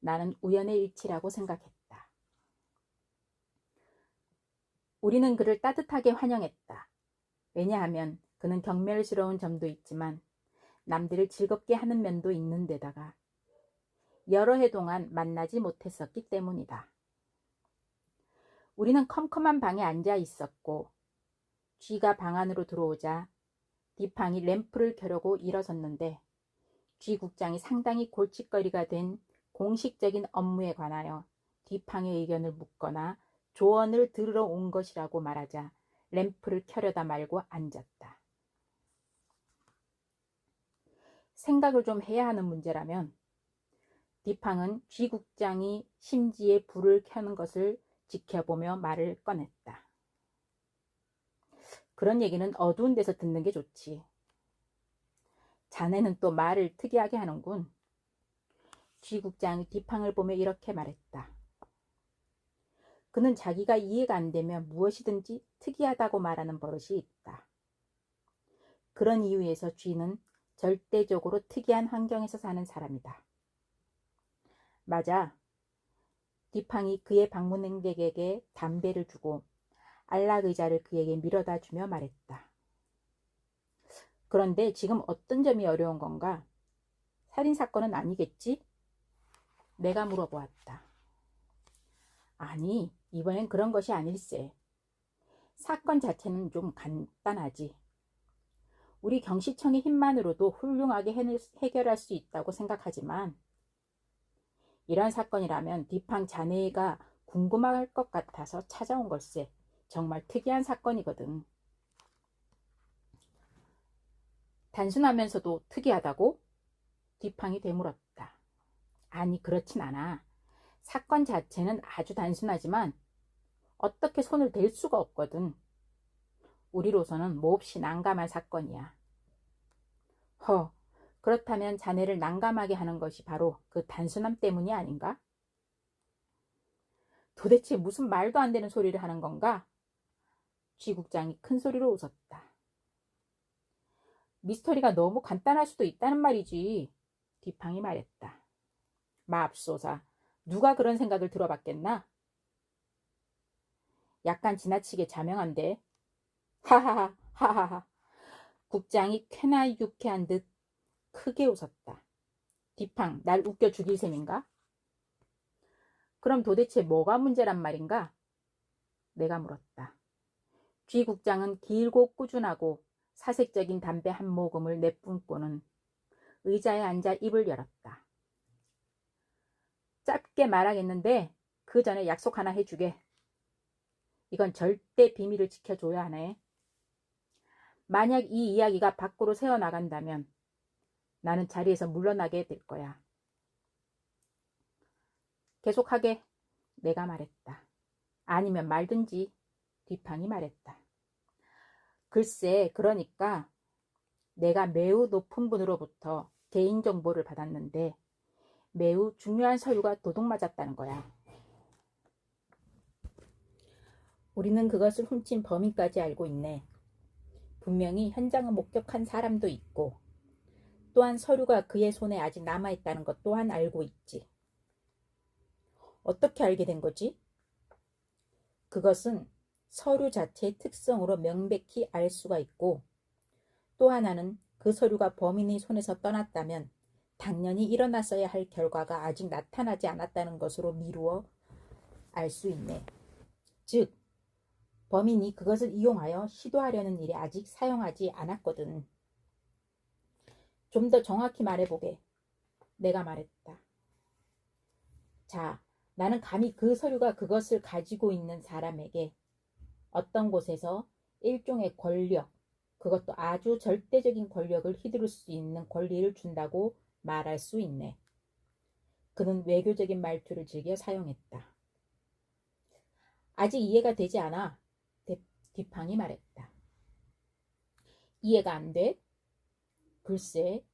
나는 우연의 일치라고 생각했다. 우리는 그를 따뜻하게 환영했다. 왜냐하면 그는 경멸스러운 점도 있지만 남들을 즐겁게 하는 면도 있는 데다가 여러 해 동안 만나지 못했었기 때문이다. 우리는 컴컴한 방에 앉아 있었고 G가 방 안으로 들어오자 뒷방이 램프를 켜려고 일어섰는데 G 국장이 상당히 골칫거리가 된 공식적인 업무에 관하여 뒷방의 의견을 묻거나 조언을 들으러 온 것이라고 말하자 램프를 켜려다 말고 앉았다. 생각을 좀 해야 하는 문제라면 디팡은 쥐국장이 심지에 불을 켜는 것을 지켜보며 말을 꺼냈다. 그런 얘기는 어두운 데서 듣는 게 좋지. 자네는 또 말을 특이하게 하는군. 쥐국장이 디팡을 보며 이렇게 말했다. 그는 자기가 이해가 안 되면 무엇이든지 특이하다고 말하는 버릇이 있다. 그런 이유에서 쥐는 절대적으로 특이한 환경에서 사는 사람이다. 맞아. 디팡이 그의 방문객에게 담배를 주고 안락 의자를 그에게 밀어다 주며 말했다. 그런데 지금 어떤 점이 어려운 건가? 살인사건은 아니겠지? 내가 물어보았다. 아니, 이번엔 그런 것이 아닐세. 사건 자체는 좀 간단하지. 우리 경시청의 힘만으로도 훌륭하게 해결할 수 있다고 생각하지만 이런 사건이라면 디팡 자네가 궁금할 것 같아서 찾아온 걸세. 정말 특이한 사건이거든. 단순하면서도 특이하다고? 디팡이 되물었다. 아니, 그렇진 않아. 사건 자체는 아주 단순하지만 어떻게 손을 댈 수가 없거든. 우리로서는 몹시 난감한 사건이야. 그렇다면 자네를 난감하게 하는 것이 바로 그 단순함 때문이 아닌가? 도대체 무슨 말도 안 되는 소리를 하는 건가? 쥐국장이 큰 소리로 웃었다. 미스터리가 너무 간단할 수도 있다는 말이지. 디팡이 말했다. 맙소사, 누가 그런 생각을 들어봤겠나? 약간 지나치게 자명한데. 하하하 하하하. 국장이 꽤나 유쾌한 듯 크게 웃었다. 디팡, 날 웃겨 죽일 셈인가? 그럼 도대체 뭐가 문제란 말인가? 내가 물었다. 쥐 국장은 길고 꾸준하고 사색적인 담배 한 모금을 내뿜고는 의자에 앉아 입을 열었다. 짧게 말하겠는데 그 전에 약속 하나 해주게. 이건 절대 비밀을 지켜줘야 하네. 만약 이 이야기가 밖으로 새어나간다면 나는 자리에서 물러나게 될 거야. 계속하게. 내가 말했다. 아니면 말든지. 디팡이 말했다. 글쎄, 그러니까 내가 매우 높은 분으로부터 개인정보를 받았는데 매우 중요한 서류가 도둑맞았다는 거야. 우리는 그것을 훔친 범인까지 알고 있네. 분명히 현장을 목격한 사람도 있고 또한 서류가 그의 손에 아직 남아있다는 것 또한 알고 있지. 어떻게 알게 된 거지? 그것은 서류 자체의 특성으로 명백히 알 수가 있고 또 하나는 그 서류가 범인의 손에서 떠났다면 당연히 일어났어야 할 결과가 아직 나타나지 않았다는 것으로 미루어 알 수 있네. 즉, 범인이 그것을 이용하여 시도하려는 일에 아직 사용하지 않았거든. 좀 더 정확히 말해보게. 내가 말했다. 자, 나는 감히 그 서류가 그것을 가지고 있는 사람에게 어떤 곳에서 일종의 권력, 그것도 아주 절대적인 권력을 휘두를 수 있는 권리를 준다고 말할 수 있네. 그는 외교적인 말투를 즐겨 사용했다. 아직 이해가 되지 않아. 디팡이 말했다. 이해가 안 돼? 글쎄,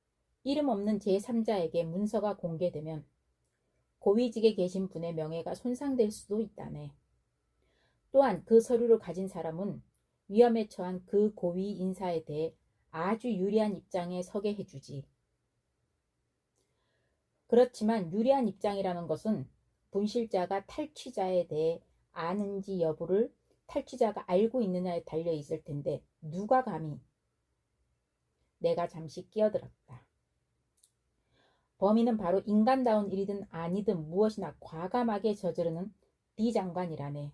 이름 없는 제3자에게 문서가 공개되면 고위직에 계신 분의 명예가 손상될 수도 있다네. 또한 그 서류를 가진 사람은 위험에 처한 그 고위 인사에 대해 아주 유리한 입장에 서게 해주지. 그렇지만 유리한 입장이라는 것은 분실자가 탈취자에 대해 아는지 여부를 탈취자가 알고 있느냐에 달려 있을 텐데 누가 감히. 내가 잠시 끼어들었다. 범인은 바로 인간다운 일이든 아니든 무엇이나 과감하게 저지르는 비장관이라네.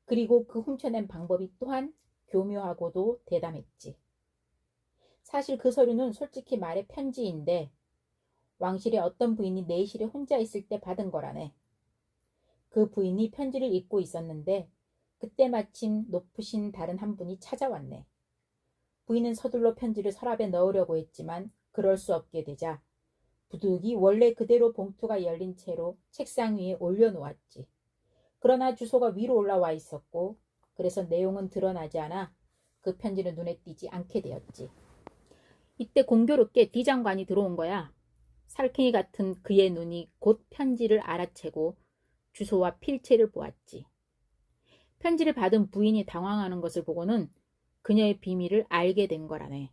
그리고 그 훔쳐낸 방법이 또한 교묘하고도 대담했지. 사실 그 서류는 솔직히 말해 편지인데 왕실의 어떤 부인이 내실에 혼자 있을 때 받은 거라네. 그 부인이 편지를 읽고 있었는데 그때 마침 높으신 다른 한 분이 찾아왔네. 부인은 서둘러 편지를 서랍에 넣으려고 했지만 그럴 수 없게 되자 부득이 원래 그대로 봉투가 열린 채로 책상 위에 올려놓았지. 그러나 주소가 위로 올라와 있었고 그래서 내용은 드러나지 않아 그 편지는 눈에 띄지 않게 되었지. 이때 공교롭게 D 장관이 들어온 거야. 살쾡이 같은 그의 눈이 곧 편지를 알아채고 주소와 필체를 보았지. 편지를 받은 부인이 당황하는 것을 보고는 그녀의 비밀을 알게 된 거라네.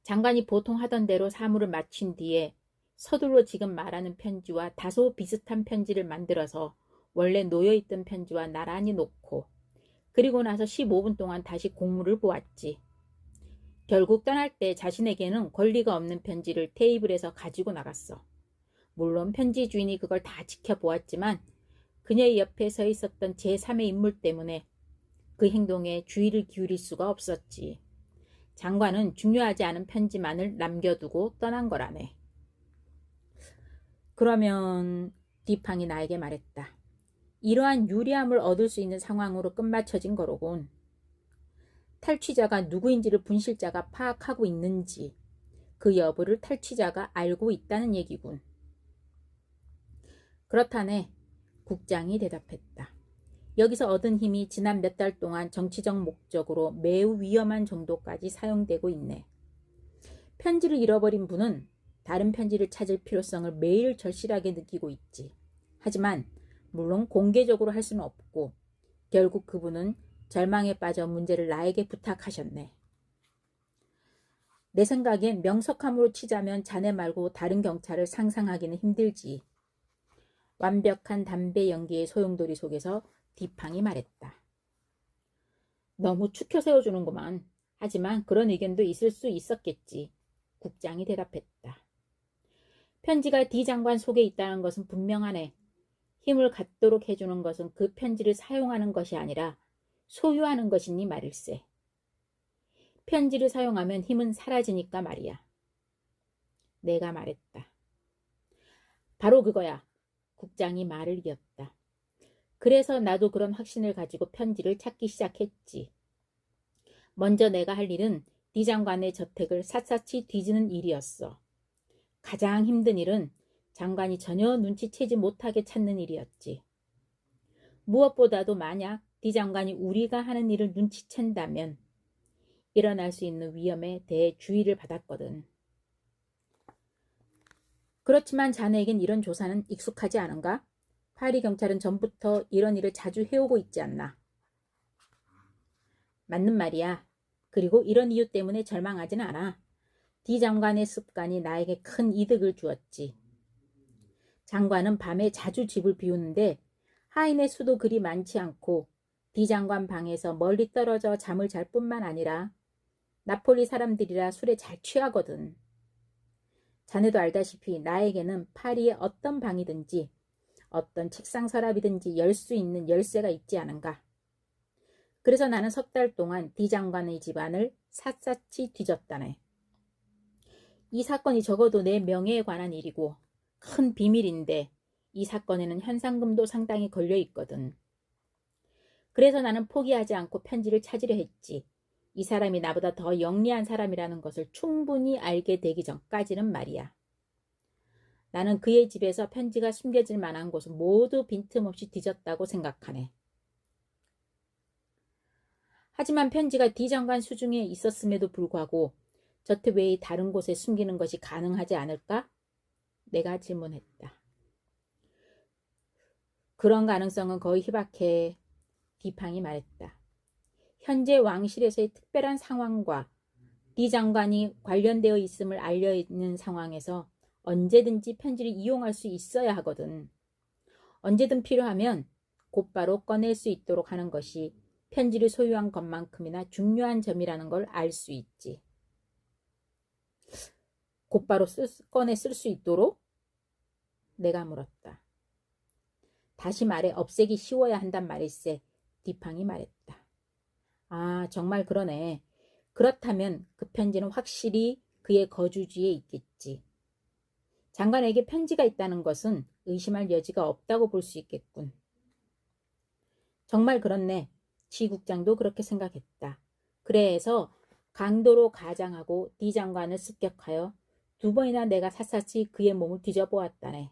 장관이 보통 하던 대로 사물을 마친 뒤에 서둘러 지금 말하는 편지와 다소 비슷한 편지를 만들어서 원래 놓여있던 편지와 나란히 놓고 그리고 나서 15분 동안 다시 공물을 보았지. 결국 떠날 때 자신에게는 권리가 없는 편지를 테이블에서 가지고 나갔어. 물론 편지 주인이 그걸 다 지켜보았지만 그녀의 옆에 서 있었던 제3의 인물 때문에 그 행동에 주의를 기울일 수가 없었지. 장관은 중요하지 않은 편지만을 남겨두고 떠난 거라네. 그러면 디팡이 나에게 말했다. 이러한 유리함을 얻을 수 있는 상황으로 끝마쳐진 거로군. 탈취자가 누구인지를 분실자가 파악하고 있는지 그 여부를 탈취자가 알고 있다는 얘기군. 그렇다네. 국장이 대답했다. 여기서 얻은 힘이 지난 몇 달 동안 정치적 목적으로 매우 위험한 정도까지 사용되고 있네. 편지를 잃어버린 분은 다른 편지를 찾을 필요성을 매일 절실하게 느끼고 있지. 하지만 물론 공개적으로 할 수는 없고 결국 그분은 절망에 빠져 문제를 나에게 부탁하셨네. 내 생각엔 명석함으로 치자면 자네 말고 다른 경찰을 상상하기는 힘들지. 완벽한 담배 연기의 소용돌이 속에서 디팡이 말했다. 너무 추켜 세워주는구만. 하지만 그런 의견도 있을 수 있었겠지. 국장이 대답했다. 편지가 D 장관 속에 있다는 것은 분명하네. 힘을 갖도록 해주는 것은 그 편지를 사용하는 것이 아니라 소유하는 것이니 말일세. 편지를 사용하면 힘은 사라지니까 말이야. 내가 말했다. 바로 그거야. 국장이 말을 이었다. 그래서 나도 그런 확신을 가지고 편지를 찾기 시작했지. 먼저 내가 할 일은 D 장관의 저택을 샅샅이 뒤지는 일이었어. 가장 힘든 일은 장관이 전혀 눈치채지 못하게 찾는 일이었지. 무엇보다도 만약 D 장관이 우리가 하는 일을 눈치챈다면 일어날 수 있는 위험에 대해 주의를 받았거든. 그렇지만 자네에겐 이런 조사는 익숙하지 않은가? 파리 경찰은 전부터 이런 일을 자주 해오고 있지 않나? 맞는 말이야. 그리고 이런 이유 때문에 절망하진 않아. D 장관의 습관이 나에게 큰 이득을 주었지. 장관은 밤에 자주 집을 비우는데 하인의 수도 그리 많지 않고 D 장관 방에서 멀리 떨어져 잠을 잘 뿐만 아니라 나폴리 사람들이라 술에 잘 취하거든. 자네도 알다시피 나에게는 파리의 어떤 방이든지 어떤 책상 서랍이든지 열 수 있는 열쇠가 있지 않은가. 그래서 나는 석 달 동안 D 장관의 집안을 샅샅이 뒤졌다네. 이 사건이 적어도 내 명예에 관한 일이고 큰 비밀인데 이 사건에는 현상금도 상당히 걸려 있거든. 그래서 나는 포기하지 않고 편지를 찾으려 했지. 이 사람이 나보다 더 영리한 사람이라는 것을 충분히 알게 되기 전까지는 말이야. 나는 그의 집에서 편지가 숨겨질 만한 곳을 모두 빈틈없이 뒤졌다고 생각하네. 하지만 편지가 D 장관 수중에 있었음에도 불구하고 저택 외의 다른 곳에 숨기는 것이 가능하지 않을까? 내가 질문했다. 그런 가능성은 거의 희박해. 디팡이 말했다. 현재 왕실에서의 특별한 상황과 D 장관이 관련되어 있음을 알려있는 상황에서 언제든지 편지를 이용할 수 있어야 하거든. 언제든 필요하면 곧바로 꺼낼 수 있도록 하는 것이 편지를 소유한 것만큼이나 중요한 점이라는 걸 알 수 있지. 곧바로 꺼내 쓸 수 있도록? 내가 물었다. 다시 말해 없애기 쉬워야 한단 말일세. 디팡이 말했다. 아, 정말 그러네. 그렇다면 그 편지는 확실히 그의 거주지에 있겠지. 장관에게 편지가 있다는 것은 의심할 여지가 없다고 볼 수 있겠군. 정말 그렇네. 지 국장도 그렇게 생각했다. 그래서 강도로 가장하고 D 장관을 습격하여 2번이나 내가 샅샅이 그의 몸을 뒤져보았다네.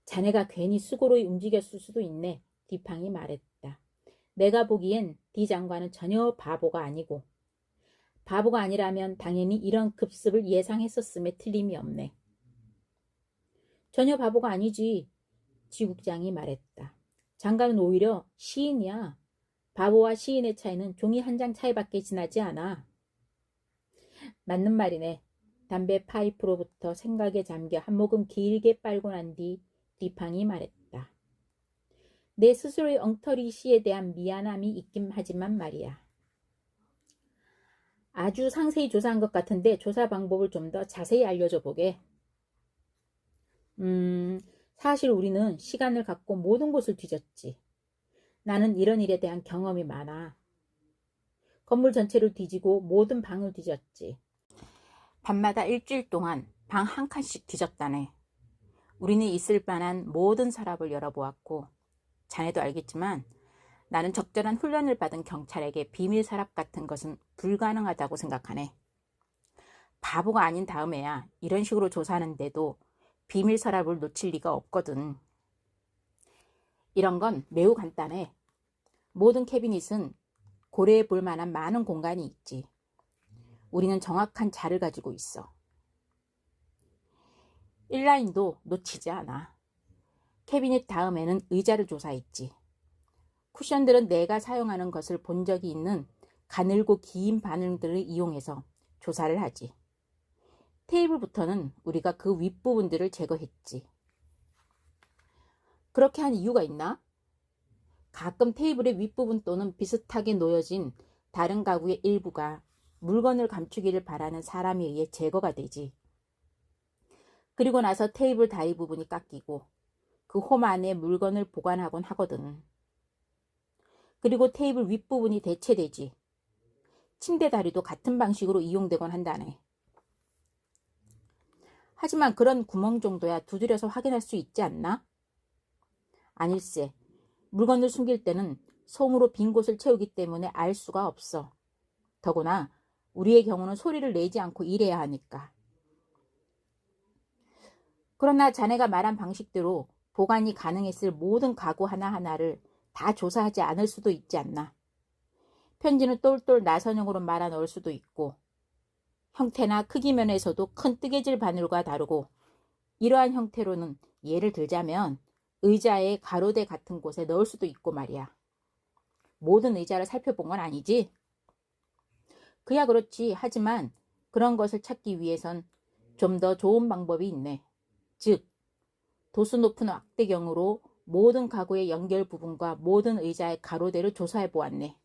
자네가 괜히 수고로 움직였을 수도 있네. 디팡이 말했다. 내가 보기엔 디 장관은 전혀 바보가 아니고, 바보가 아니라면 당연히 이런 급습을 예상했었음에 틀림이 없네. 전혀 바보가 아니지, 지국장이 말했다. 장관은 오히려 시인이야. 바보와 시인의 차이는 종이 한 장 차이밖에 지나지 않아. 맞는 말이네. 담배 파이프로부터 생각에 잠겨 한 모금 길게 빨고 난 뒤 디팡이 말했다. 내 스스로의 엉터리 시에 대한 미안함이 있긴 하지만 말이야. 아주 상세히 조사한 것 같은데 조사 방법을 좀 더 자세히 알려줘 보게. 사실 우리는 시간을 갖고 모든 곳을 뒤졌지. 나는 이런 일에 대한 경험이 많아. 건물 전체를 뒤지고 모든 방을 뒤졌지. 밤마다 일주일 동안 방 한 칸씩 뒤졌다네. 우리는 있을 만한 모든 서랍을 열어보았고, 자네도 알겠지만 나는 적절한 훈련을 받은 경찰에게 비밀 서랍 같은 것은 불가능하다고 생각하네. 바보가 아닌 다음에야 이런 식으로 조사하는데도 비밀 서랍을 놓칠 리가 없거든. 이런 건 매우 간단해. 모든 캐비닛은 고려해 볼 만한 많은 공간이 있지. 우리는 정확한 자를 가지고 있어. 1라인도 놓치지 않아. 캐비닛 다음에는 의자를 조사했지. 쿠션들은 내가 사용하는 것을 본 적이 있는 가늘고 긴 바늘들을 이용해서 조사를 하지. 테이블부터는 우리가 그 윗부분들을 제거했지. 그렇게 한 이유가 있나? 가끔 테이블의 윗부분 또는 비슷하게 놓여진 다른 가구의 일부가 물건을 감추기를 바라는 사람에 의해 제거가 되지. 그리고 나서 테이블 다리 부분이 깎이고 그 홈 안에 물건을 보관하곤 하거든. 그리고 테이블 윗부분이 대체되지. 침대 다리도 같은 방식으로 이용되곤 한다네. 하지만 그런 구멍 정도야 두드려서 확인할 수 있지 않나? 아닐세. 물건을 숨길 때는 솜으로 빈 곳을 채우기 때문에 알 수가 없어. 더구나 우리의 경우는 소리를 내지 않고 일해야 하니까. 그러나 자네가 말한 방식대로 보관이 가능했을 모든 가구 하나하나를 다 조사하지 않을 수도 있지 않나. 편지는 똘똘 나선형으로 말아 넣을 수도 있고, 형태나 크기 면에서도 큰 뜨개질 바늘과 다르고, 이러한 형태로는 예를 들자면 의자의 가로대 같은 곳에 넣을 수도 있고 말이야. 모든 의자를 살펴본 건 아니지? 그야 그렇지. 하지만 그런 것을 찾기 위해선 좀 더 좋은 방법이 있네. 즉, 도수 높은 확대경으로 모든 가구의 연결 부분과 모든 의자의 가로대를 조사해 보았네.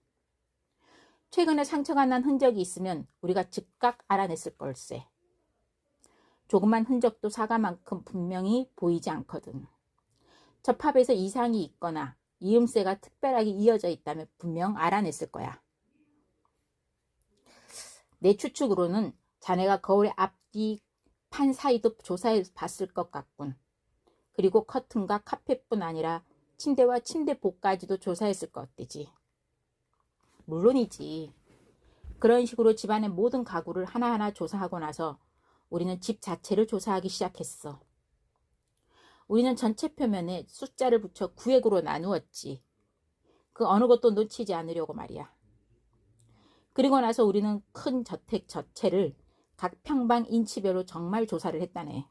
최근에 상처가 난 흔적이 있으면 우리가 즉각 알아냈을 걸세. 조그만 흔적도 사과만큼 분명히 보이지 않거든. 접합에서 이상이 있거나 이음새가 특별하게 이어져 있다면 분명 알아냈을 거야. 내 추측으로는 자네가 거울의 앞뒤 판 사이도 조사해 봤을 것 같군. 그리고 커튼과 카펫뿐 아니라 침대와 침대복까지도 조사했을 것 같지. 물론이지. 그런 식으로 집안의 모든 가구를 하나하나 조사하고 나서 우리는 집 자체를 조사하기 시작했어. 우리는 전체 표면에 숫자를 붙여 구획으로 나누었지. 그 어느 것도 놓치지 않으려고 말이야. 그리고 나서 우리는 큰 저택 전체를 각 평방 인치별로 정말 조사를 했다네.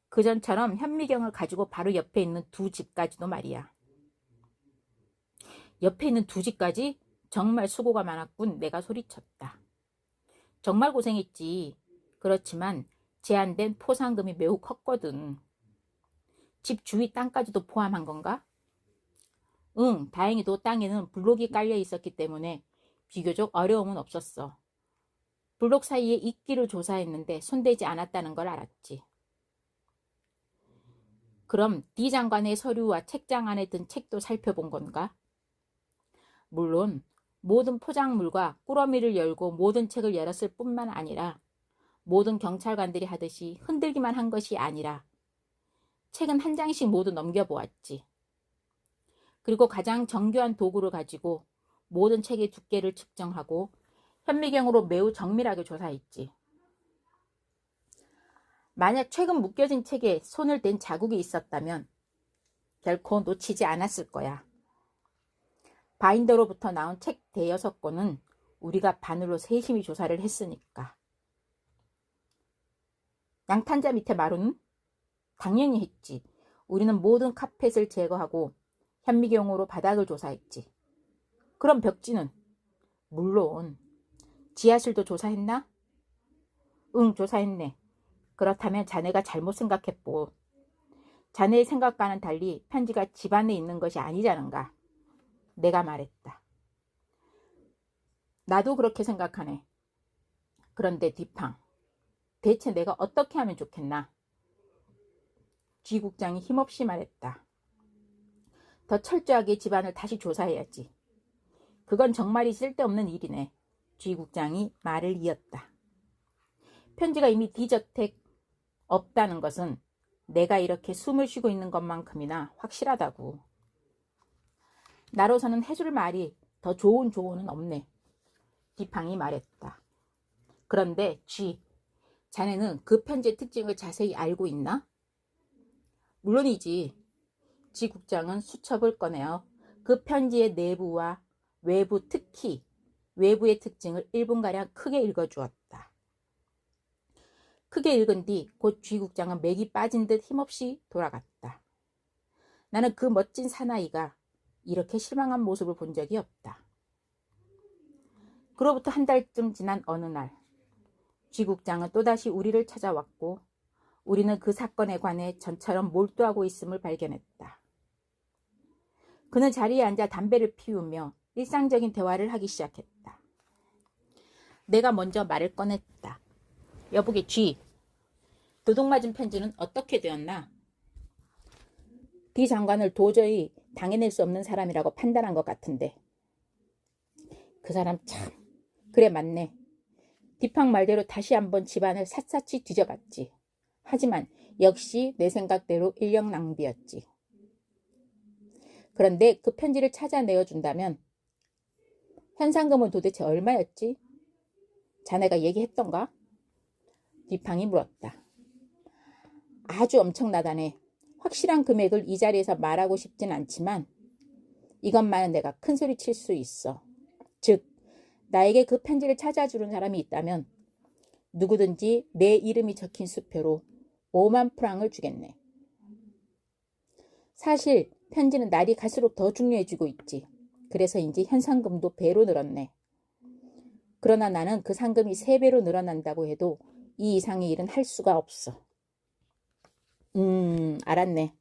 그전처럼 현미경을 가지고 바로 옆에 있는 두 집까지도 말이야. 옆에 있는 두 집까지? 정말 수고가 많았군. 내가 소리쳤다. 정말 고생했지. 그렇지만 제한된 포상금이 매우 컸거든. 집 주위 땅까지도 포함한 건가? 응, 다행히도 땅에는 블록이 깔려 있었기 때문에 비교적 어려움은 없었어. 블록 사이에 있기를 조사했는데 손대지 않았다는 걸 알았지. 그럼 D 장관의 서류와 책장 안에 든 책도 살펴본 건가? 물론 모든 포장물과 꾸러미를 열고 모든 책을 열었을 뿐만 아니라 모든 경찰관들이 하듯이 흔들기만 한 것이 아니라 책은 한 장씩 모두 넘겨보았지. 그리고 가장 정교한 도구를 가지고 모든 책의 두께를 측정하고 현미경으로 매우 정밀하게 조사했지. 만약 최근 묶여진 책에 손을 댄 자국이 있었다면 결코 놓치지 않았을 거야. 바인더로부터 나온 책 대여섯 권은 우리가 바늘로 세심히 조사를 했으니까. 양탄자 밑에 마루는? 당연히 했지. 우리는 모든 카펫을 제거하고 현미경으로 바닥을 조사했지. 그럼 벽지는? 물론. 지하실도 조사했나? 응, 조사했네. 그렇다면 자네가 잘못 생각했고, 자네의 생각과는 달리 편지가 집안에 있는 것이 아니자는가. 내가 말했다. 나도 그렇게 생각하네. 그런데 디팡, 대체 내가 어떻게 하면 좋겠나? 쥐 국장이 힘없이 말했다. 더 철저하게 집안을 다시 조사해야지. 그건 정말이 쓸데없는 일이네. 쥐 국장이 말을 이었다. 편지가 이미 뒤저택 없다는 것은 내가 이렇게 숨을 쉬고 있는 것만큼이나 확실하다고. 나로서는 해줄 말이 더 좋은 조언은 없네. 디팡이 말했다. 그런데 쥐, 자네는 그 편지의 특징을 자세히 알고 있나? 물론이지. 쥐 국장은 수첩을 꺼내어 그 편지의 내부와 외부, 특히 외부의 특징을 1분가량 크게 읽어주었다. 크게 읽은 뒤 곧 쥐 국장은 맥이 빠진 듯 힘없이 돌아갔다. 나는 그 멋진 사나이가 이렇게 실망한 모습을 본 적이 없다. 그로부터 한 달쯤 지난 어느 날, 쥐 국장은 또다시 우리를 찾아왔고 우리는 그 사건에 관해 전처럼 몰두하고 있음을 발견했다. 그는 자리에 앉아 담배를 피우며 일상적인 대화를 하기 시작했다. 내가 먼저 말을 꺼냈다. 여보게 쥐, 도둑맞은 편지는 어떻게 되었나? 디 장관을 도저히 당해낼 수 없는 사람이라고 판단한 것 같은데. 그 사람 참, 그래 맞네. 디팡 말대로 다시 한번 집안을 샅샅이 뒤져봤지. 하지만 역시 내 생각대로 인력 낭비였지. 그런데 그 편지를 찾아내어준다면 현상금은 도대체 얼마였지? 자네가 얘기했던가? 디팡이 물었다. 아주 엄청나다네. 확실한 금액을 이 자리에서 말하고 싶진 않지만 이것만은 내가 큰 소리 칠 수 있어. 즉, 나에게 그 편지를 찾아주는 사람이 있다면 누구든지 내 이름이 적힌 수표로 5만 프랑을 주겠네. 사실 편지는 날이 갈수록 더 중요해지고 있지. 그래서인지 현상금도 배로 늘었네. 그러나 나는 그 상금이 3배로 늘어난다고 해도 이 이상의 일은 할 수가 없어. 알았네.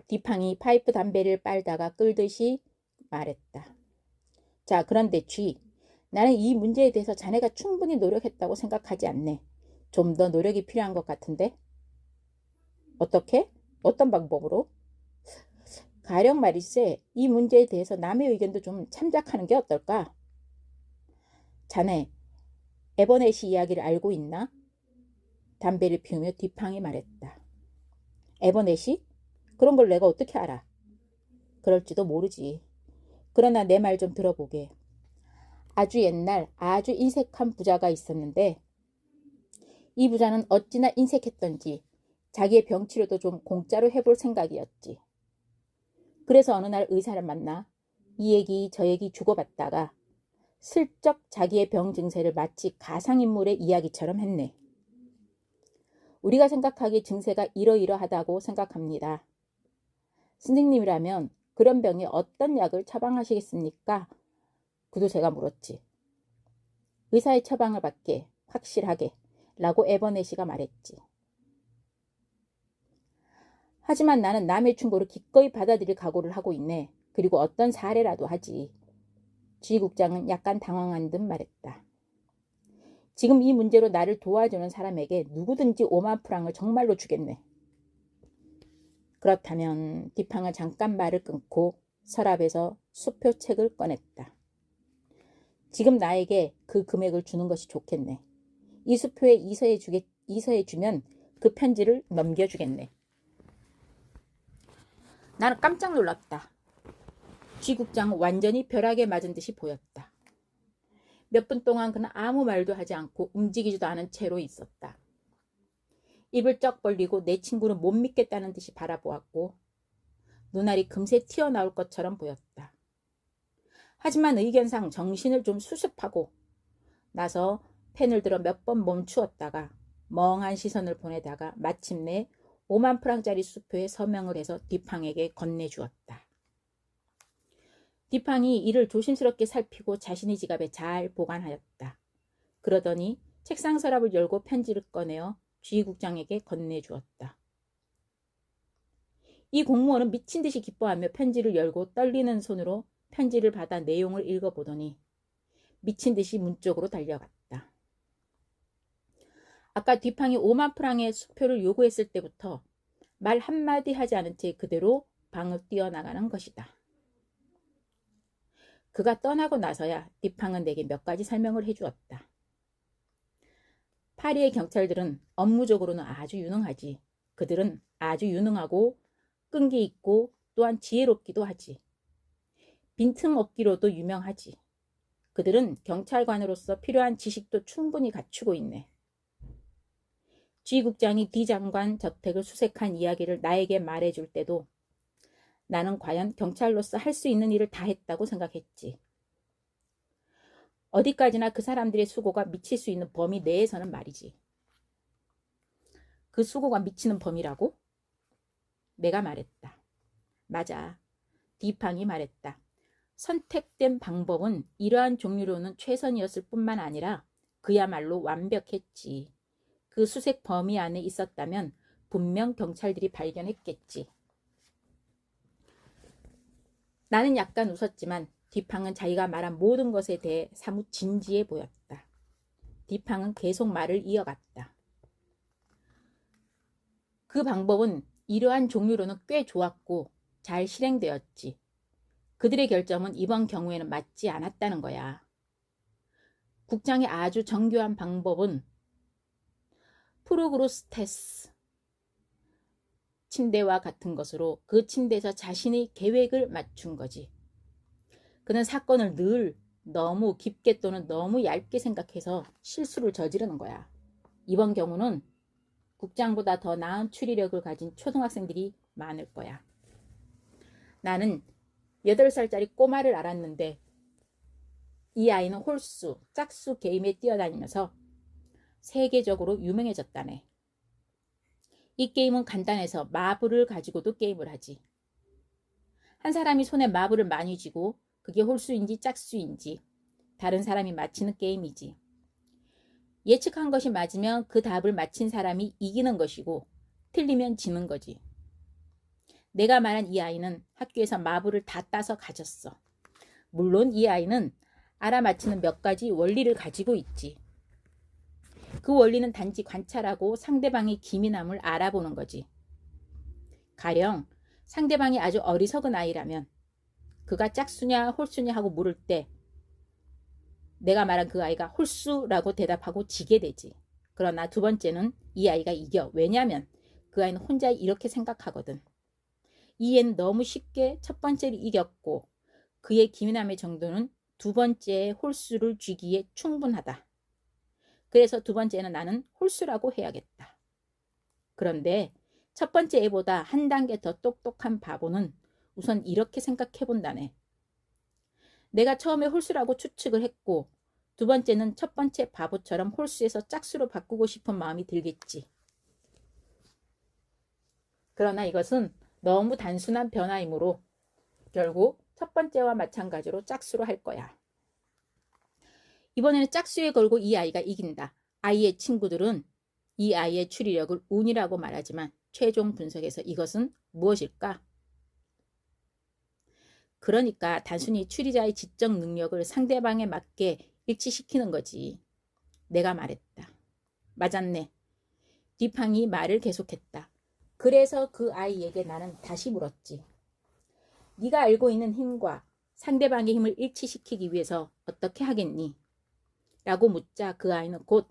디팡이 파이프 담배를 빨다가 끌듯이 말했다. 자, 그런데 쥐, 나는 이 문제에 대해서 자네가 충분히 노력했다고 생각하지 않네. 좀 더 노력이 필요한 것 같은데? 어떻게? 어떤 방법으로? 가령 말일세, 이 문제에 대해서 남의 의견도 좀 참작하는 게 어떨까? 자네, 에버넷이 이야기를 알고 있나? 담배를 피우며 디팡이 말했다. 에버넷이? 그런 걸 내가 어떻게 알아? 그럴지도 모르지. 그러나 내 말 좀 들어보게. 아주 옛날 아주 인색한 부자가 있었는데 이 부자는 어찌나 인색했던지 자기의 병치료도 좀 공짜로 해볼 생각이었지. 그래서 어느 날 의사를 만나 이 얘기 저 얘기 주고받다가 슬쩍 자기의 병 증세를 마치 가상인물의 이야기처럼 했네. 우리가 생각하기에 증세가 이러이러하다고 생각합니다. 선생님이라면 그런 병에 어떤 약을 처방하시겠습니까? 그도 제가 물었지. 의사의 처방을 받게, 확실하게 라고 에버넷이가 말했지. 하지만 나는 남의 충고를 기꺼이 받아들일 각오를 하고 있네. 그리고 어떤 사례라도 하지. 쥐 국장은 약간 당황한 듯 말했다. 지금 이 문제로 나를 도와주는 사람에게 누구든지 5만 프랑을 정말로 주겠네. 그렇다면 디팡은 잠깐 말을 끊고 서랍에서 수표책을 꺼냈다. 지금 나에게 그 금액을 주는 것이 좋겠네. 이 수표에 이서해주면 그 편지를 넘겨주겠네. 나는 깜짝 놀랐다. 쥐 국장은 완전히 벼락에 맞은 듯이 보였다. 몇 분 동안 그는 아무 말도 하지 않고 움직이지도 않은 채로 있었다. 입을 쩍 벌리고 내 친구는 못 믿겠다는 듯이 바라보았고 눈알이 금세 튀어나올 것처럼 보였다. 하지만 의견상 정신을 좀 수습하고 나서 펜을 들어 몇 번 멈추었다가 멍한 시선을 보내다가 마침내 5만 프랑짜리 수표에 서명을 해서 뒷팡에게 건네주었다. 뒷팡이 이를 조심스럽게 살피고 자신의 지갑에 잘 보관하였다. 그러더니 책상 서랍을 열고 편지를 꺼내어 주의국장에게 건네주었다. 이 공무원은 미친 듯이 기뻐하며 편지를 열고 떨리는 손으로 편지를 받아 내용을 읽어보더니 미친 듯이 문 쪽으로 달려갔다. 아까 뒷팡이 5만 프랑의 수표를 요구했을 때부터 말 한마디 하지 않은 채 그대로 방을 뛰어나가는 것이다. 그가 떠나고 나서야 뒷팡은 내게 몇 가지 설명을 해주었다. 파리의 경찰들은 업무적으로는 아주 유능하지. 그들은 아주 유능하고 끈기 있고 또한 지혜롭기도 하지. 빈틈없기로도 유명하지. 그들은 경찰관으로서 필요한 지식도 충분히 갖추고 있네. 주의국장이 디 장관 저택을 수색한 이야기를 나에게 말해줄 때도 나는 과연 경찰로서 할 수 있는 일을 다 했다고 생각했지. 어디까지나 그 사람들의 수고가 미칠 수 있는 범위 내에서는 말이지. 그 수고가 미치는 범위라고? 내가 말했다. 맞아. 뒷팡이 말했다. 선택된 방법은 이러한 종류로는 최선이었을 뿐만 아니라 그야말로 완벽했지. 그 수색 범위 안에 있었다면 분명 경찰들이 발견했겠지. 나는 약간 웃었지만 뒷팡은 자기가 말한 모든 것에 대해 사뭇 진지해 보였다. 뒷팡은 계속 말을 이어갔다. 그 방법은 이러한 종류로는 꽤 좋았고 잘 실행되었지. 그들의 결정은 이번 경우에는 맞지 않았다는 거야. 국장의 아주 정교한 방법은 프로그루스테스 침대와 같은 것으로 그 침대에서 자신의 계획을 맞춘 거지. 그는 사건을 늘 너무 깊게 또는 너무 얇게 생각해서 실수를 저지르는 거야. 이번 경우는 국장보다 더 나은 추리력을 가진 초등학생들이 많을 거야. 나는 8살짜리 꼬마를 알았는데 이 아이는 홀수, 짝수 게임에 뛰어다니면서 세계적으로 유명해졌다네. 이 게임은 간단해서 마블을 가지고도 게임을 하지. 한 사람이 손에 마블을 많이 쥐고 그게 홀수인지 짝수인지 다른 사람이 맞히는 게임이지. 예측한 것이 맞으면 그 답을 맞힌 사람이 이기는 것이고 틀리면 지는 거지. 내가 말한 이 아이는 학교에서 마블을 다 따서 가졌어. 물론 이 아이는 알아맞히는 몇 가지 원리를 가지고 있지. 그 원리는 단지 관찰하고 상대방의 기민함을 알아보는 거지. 가령 상대방이 아주 어리석은 아이라면 그가 짝수냐 홀수냐 하고 물을 때 내가 말한 그 아이가 홀수라고 대답하고 지게 되지. 그러나 두 번째는 이 아이가 이겨. 왜냐하면 그 아이는 혼자 이렇게 생각하거든. 이 애는 너무 쉽게 첫 번째를 이겼고 그의 기민함의 정도는 두 번째의 홀수를 쥐기에 충분하다. 그래서 두 번째는 나는 홀수라고 해야겠다. 그런데 첫 번째 애보다 한 단계 더 똑똑한 바보는 우선 이렇게 생각해 본다네. 내가 처음에 홀수라고 추측을 했고 두 번째는 첫 번째 바보처럼 홀수에서 짝수로 바꾸고 싶은 마음이 들겠지. 그러나 이것은 너무 단순한 변화이므로 결국 첫 번째와 마찬가지로 짝수로 할 거야. 이번에는 짝수에 걸고 이 아이가 이긴다. 아이의 친구들은 이 아이의 추리력을 운이라고 말하지만 최종 분석에서 이것은 무엇일까? 그러니까 단순히 추리자의 지적 능력을 상대방에 맞게 일치시키는 거지. 내가 말했다. 맞았네. 뒷팡이 말을 계속했다. 그래서 그 아이에게 나는 다시 물었지. 네가 알고 있는 힘과 상대방의 힘을 일치시키기 위해서 어떻게 하겠니? 라고 묻자 그 아이는 곧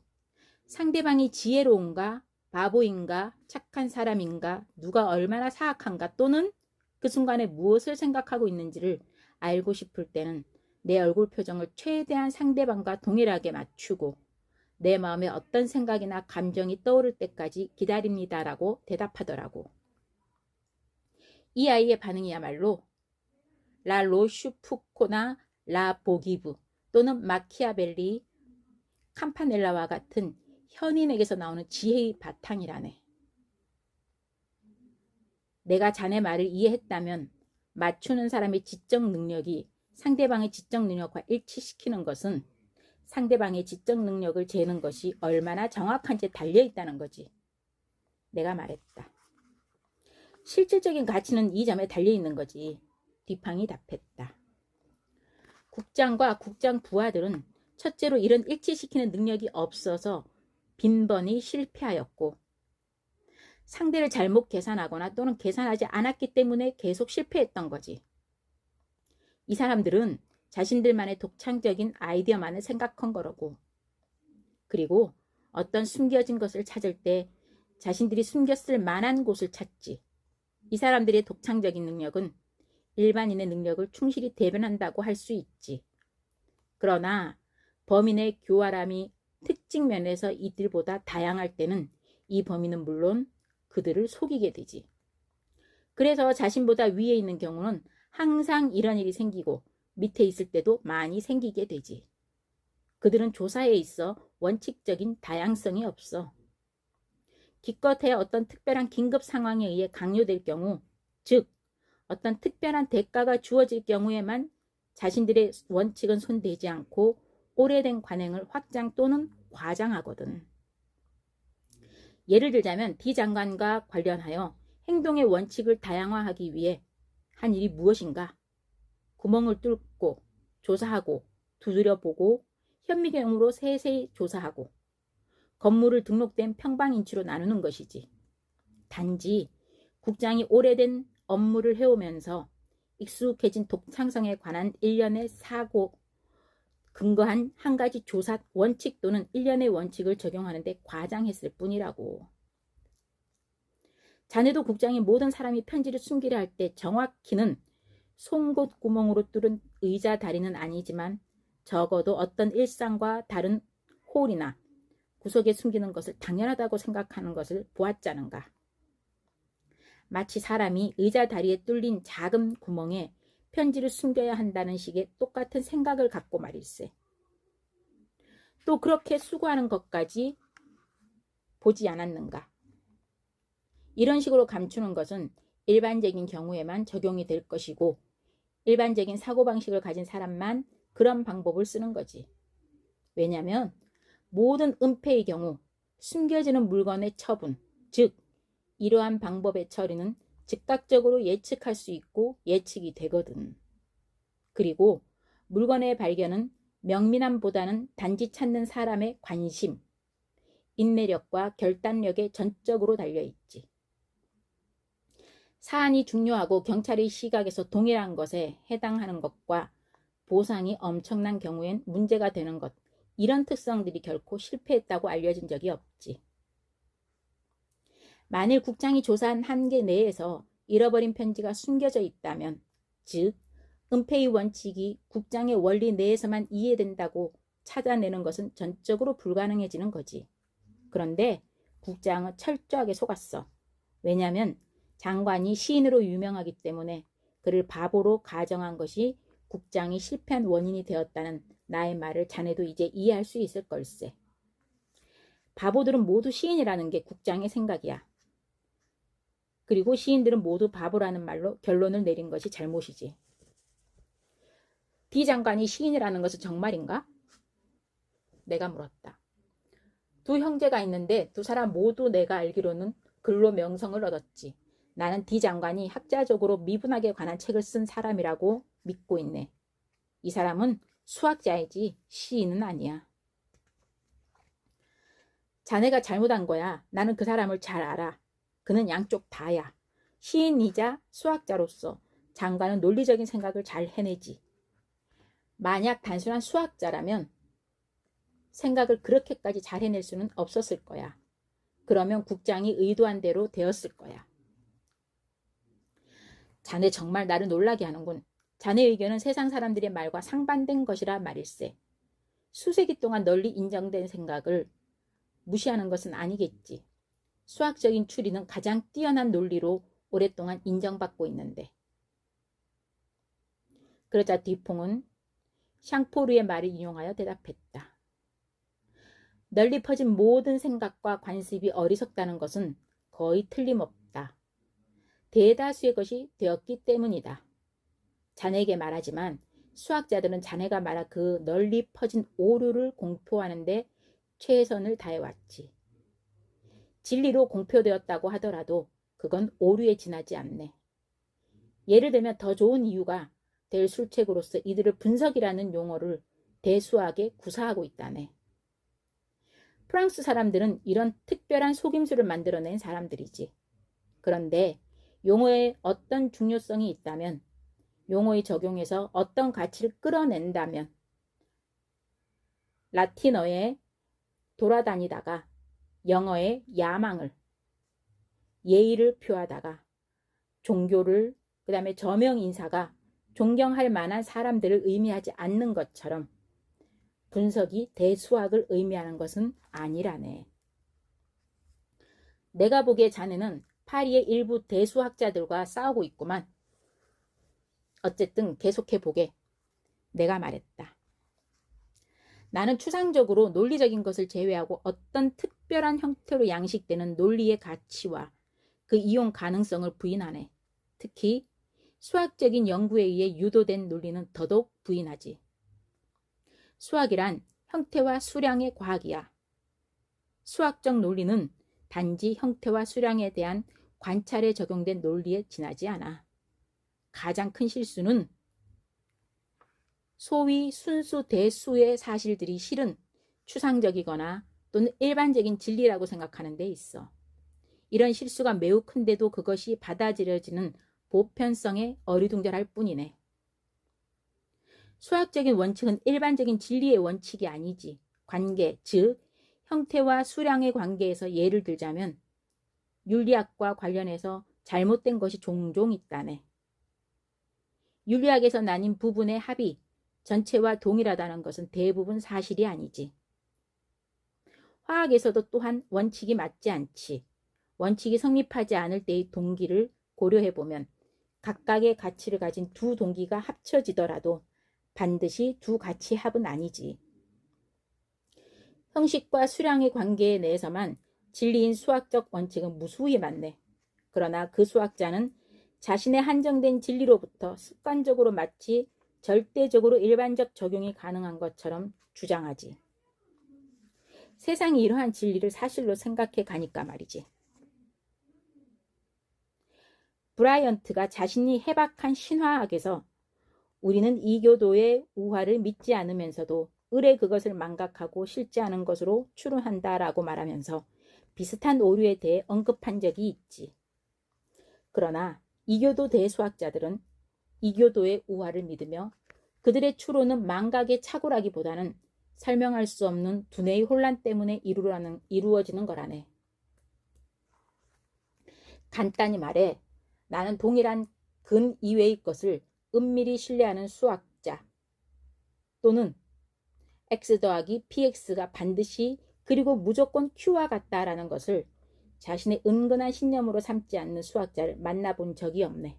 상대방이 지혜로운가, 바보인가, 착한 사람인가, 누가 얼마나 사악한가 또는 그 순간에 무엇을 생각하고 있는지를 알고 싶을 때는 내 얼굴 표정을 최대한 상대방과 동일하게 맞추고 내 마음에 어떤 생각이나 감정이 떠오를 때까지 기다립니다라고 대답하더라고. 이 아이의 반응이야말로 라 로슈푸코나 라 보기브 또는 마키아벨리, 캄파넬라와 같은 현인에게서 나오는 지혜의 바탕이라네. 내가 자네 말을 이해했다면 맞추는 사람의 지적 능력이 상대방의 지적 능력과 일치시키는 것은 상대방의 지적 능력을 재는 것이 얼마나 정확한지에 달려있다는 거지. 내가 말했다. 실질적인 가치는 이 점에 달려있는 거지. 뒷팡이 답했다. 국장과 국장 부하들은 첫째로 이런 일치시키는 능력이 없어서 빈번히 실패하였고, 상대를 잘못 계산하거나 또는 계산하지 않았기 때문에 계속 실패했던 거지. 이 사람들은 자신들만의 독창적인 아이디어만을 생각한 거라고. 그리고 어떤 숨겨진 것을 찾을 때 자신들이 숨겼을 만한 곳을 찾지. 이 사람들의 독창적인 능력은 일반인의 능력을 충실히 대변한다고 할 수 있지. 그러나 범인의 교활함이 특징 면에서 이들보다 다양할 때는 이 범인은 물론 그들을 속이게 되지. 그래서 자신보다 위에 있는 경우는 항상 이런 일이 생기고 밑에 있을 때도 많이 생기게 되지. 그들은 조사에 있어 원칙적인 다양성이 없어. 기껏해야 어떤 특별한 긴급 상황에 의해 강요될 경우, 즉 어떤 특별한 대가가 주어질 경우에만 자신들의 원칙은 손대지 않고 오래된 관행을 확장 또는 과장하거든. 예를 들자면 D 장관과 관련하여 행동의 원칙을 다양화하기 위해 한 일이 무엇인가? 구멍을 뚫고 조사하고 두드려보고 현미경으로 세세히 조사하고 건물을 등록된 평방인치로 나누는 것이지. 단지 국장이 오래된 업무를 해오면서 익숙해진 독창성에 관한 일련의 사고 근거한 한 가지 조사 원칙 또는 일련의 원칙을 적용하는 데 과장했을 뿐이라고. 자네도 국장이 모든 사람이 편지를 숨기려 할 때 정확히는 송곳 구멍으로 뚫은 의자 다리는 아니지만 적어도 어떤 일상과 다른 홀이나 구석에 숨기는 것을 당연하다고 생각하는 것을 보았자는가. 마치 사람이 의자 다리에 뚫린 작은 구멍에 편지를 숨겨야 한다는 식의 똑같은 생각을 갖고 말일세. 또 그렇게 수고하는 것까지 보지 않았는가. 이런 식으로 감추는 것은 일반적인 경우에만 적용이 될 것이고 일반적인 사고방식을 가진 사람만 그런 방법을 쓰는 거지. 왜냐하면 모든 은폐의 경우 숨겨지는 물건의 처분, 즉 이러한 방법의 처리는 즉각적으로 예측할 수 있고 예측이 되거든. 그리고 물건의 발견은 명민함보다는 단지 찾는 사람의 관심, 인내력과 결단력에 전적으로 달려있지. 사안이 중요하고 경찰의 시각에서 동일한 것에 해당하는 것과 보상이 엄청난 경우엔 문제가 되는 것, 이런 특성들이 결코 실패했다고 알려진 적이 없지. 만일 국장이 조사한 한계 내에서 잃어버린 편지가 숨겨져 있다면, 즉 은폐의 원칙이 국장의 원리 내에서만 이해된다고 찾아내는 것은 전적으로 불가능해지는 거지. 그런데 국장은 철저하게 속았어. 왜냐하면 장관이 시인으로 유명하기 때문에 그를 바보로 가정한 것이 국장이 실패한 원인이 되었다는 나의 말을 자네도 이제 이해할 수 있을 걸세. 바보들은 모두 시인이라는 게 국장의 생각이야. 그리고 시인들은 모두 바보라는 말로 결론을 내린 것이 잘못이지. D 장관이 시인이라는 것은 정말인가? 내가 물었다. 두 형제가 있는데 두 사람 모두 내가 알기로는 글로 명성을 얻었지. 나는 D 장관이 학자적으로 미분학에 관한 책을 쓴 사람이라고 믿고 있네. 이 사람은 수학자이지 시인은 아니야. 자네가 잘못한 거야. 나는 그 사람을 잘 알아. 그는 양쪽 다야. 시인이자 수학자로서 장관은 논리적인 생각을 잘 해내지. 만약 단순한 수학자라면 생각을 그렇게까지 잘 해낼 수는 없었을 거야. 그러면 국장이 의도한 대로 되었을 거야. 자네 정말 나를 놀라게 하는군. 자네 의견은 세상 사람들의 말과 상반된 것이라 말일세. 수세기 동안 널리 인정된 생각을 무시하는 것은 아니겠지. 수학적인 추리는 가장 뛰어난 논리로 오랫동안 인정받고 있는데. 그러자 뒤퐁은 샹포르의 말을 인용하여 대답했다. 널리 퍼진 모든 생각과 관습이 어리석다는 것은 거의 틀림없다. 대다수의 것이 되었기 때문이다. 자네에게 말하지만 수학자들은 자네가 말한 그 널리 퍼진 오류를 공표하는데 최선을 다해왔지. 진리로 공표되었다고 하더라도 그건 오류에 지나지 않네. 예를 들면 더 좋은 이유가 될 술책으로서 이들을 분석이라는 용어를 대수하게 구사하고 있다네. 프랑스 사람들은 이런 특별한 속임수를 만들어낸 사람들이지. 그런데 용어에 어떤 중요성이 있다면, 용어의 적용에서 어떤 가치를 끌어낸다면, 라틴어에 돌아다니다가 영어의 야망을, 예의를 표하다가 종교를, 그 다음에 저명 인사가 존경할 만한 사람들을 의미하지 않는 것처럼 분석이 대수학을 의미하는 것은 아니라네. 내가 보기에 자네는 파리의 일부 대수학자들과 싸우고 있구만. 어쨌든 계속해보게. 내가 말했다. 나는 추상적으로 논리적인 것을 제외하고 어떤 특별한 형태로 양식되는 논리의 가치와 그 이용 가능성을 부인하네. 특히 수학적인 연구에 의해 유도된 논리는 더더욱 부인하지. 수학이란 형태와 수량의 과학이야. 수학적 논리는 단지 형태와 수량에 대한 관찰에 적용된 논리에 지나지 않아. 가장 큰 실수는 소위 순수 대수의 사실들이 실은 추상적이거나 또는 일반적인 진리라고 생각하는 데 있어. 이런 실수가 매우 큰데도 그것이 받아들여지는 보편성에 어리둥절할 뿐이네. 수학적인 원칙은 일반적인 진리의 원칙이 아니지. 관계, 즉 형태와 수량의 관계에서 예를 들자면 윤리학과 관련해서 잘못된 것이 종종 있다네. 윤리학에서 나뉜 부분의 합이 전체와 동일하다는 것은 대부분 사실이 아니지. 화학에서도 또한 원칙이 맞지 않지. 원칙이 성립하지 않을 때의 동기를 고려해보면 각각의 가치를 가진 두 동기가 합쳐지더라도 반드시 두 가치 합은 아니지. 형식과 수량의 관계에 내에서만 진리인 수학적 원칙은 무수히 많네. 그러나 그 수학자는 자신의 한정된 진리로부터 습관적으로 마치 절대적으로 일반적 적용이 가능한 것처럼 주장하지. 세상이 이러한 진리를 사실로 생각해 가니까 말이지. 브라이언트가 자신이 해박한 신화학에서 우리는 이교도의 우화를 믿지 않으면서도 을에 그것을 망각하고 실지 않은 것으로 추론한다라고 말하면서 비슷한 오류에 대해 언급한 적이 있지. 그러나 이교도 대수학자들은 이교도의 우화를 믿으며 그들의 추론은 망각의 착오라기보다는 설명할 수 없는 두뇌의 혼란 때문에 이루어지는 거라네. 간단히 말해 나는 동일한 근 이외의 것을 은밀히 신뢰하는 수학자 또는 x 더하기 px가 반드시 그리고 무조건 q와 같다라는 것을 자신의 은근한 신념으로 삼지 않는 수학자를 만나본 적이 없네.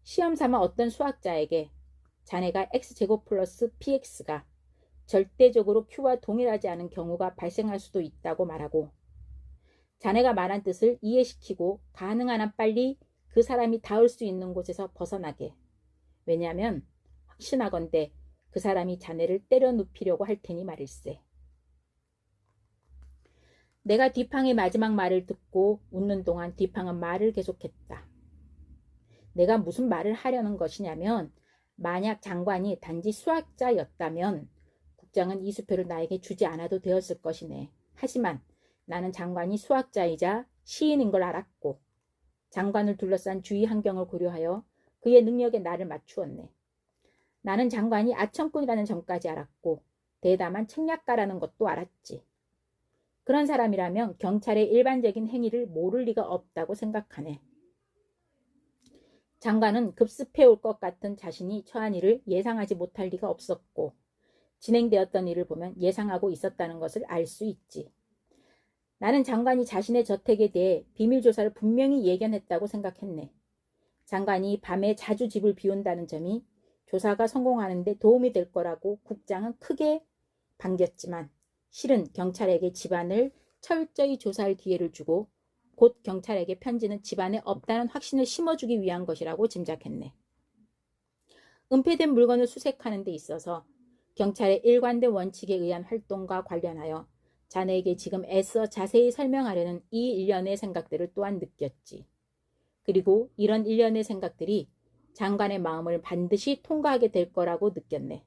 시험 삼아 어떤 수학자에게 자네가 x제곱 플러스 px가 절대적으로 q와 동일하지 않은 경우가 발생할 수도 있다고 말하고 자네가 말한 뜻을 이해시키고 가능한 한 빨리 그 사람이 닿을 수 있는 곳에서 벗어나게. 왜냐하면 확신하건대 그 사람이 자네를 때려 눕히려고 할 테니 말일세. 내가 디팡의 마지막 말을 듣고 웃는 동안 디팡은 말을 계속했다. 내가 무슨 말을 하려는 것이냐면 만약 장관이 단지 수학자였다면 국장은 이 수표를 나에게 주지 않아도 되었을 것이네. 하지만 나는 장관이 수학자이자 시인인 걸 알았고 장관을 둘러싼 주위 환경을 고려하여 그의 능력에 나를 맞추었네. 나는 장관이 아청꾼이라는 점까지 알았고 대담한 책략가라는 것도 알았지. 그런 사람이라면 경찰의 일반적인 행위를 모를 리가 없다고 생각하네. 장관은 급습해올 것 같은 자신이 처한 일을 예상하지 못할 리가 없었고 진행되었던 일을 보면 예상하고 있었다는 것을 알 수 있지. 나는 장관이 자신의 저택에 대해 비밀조사를 분명히 예견했다고 생각했네. 장관이 밤에 자주 집을 비운다는 점이 조사가 성공하는 데 도움이 될 거라고 국장은 크게 반겼지만 실은 경찰에게 집안을 철저히 조사할 기회를 주고 곧 경찰에게 편지는 집안에 없다는 확신을 심어주기 위한 것이라고 짐작했네. 은폐된 물건을 수색하는 데 있어서 경찰의 일관된 원칙에 의한 활동과 관련하여 자네에게 지금 애써 자세히 설명하려는 이 일련의 생각들을 또한 느꼈지. 그리고 이런 일련의 생각들이 장관의 마음을 반드시 통과하게 될 거라고 느꼈네.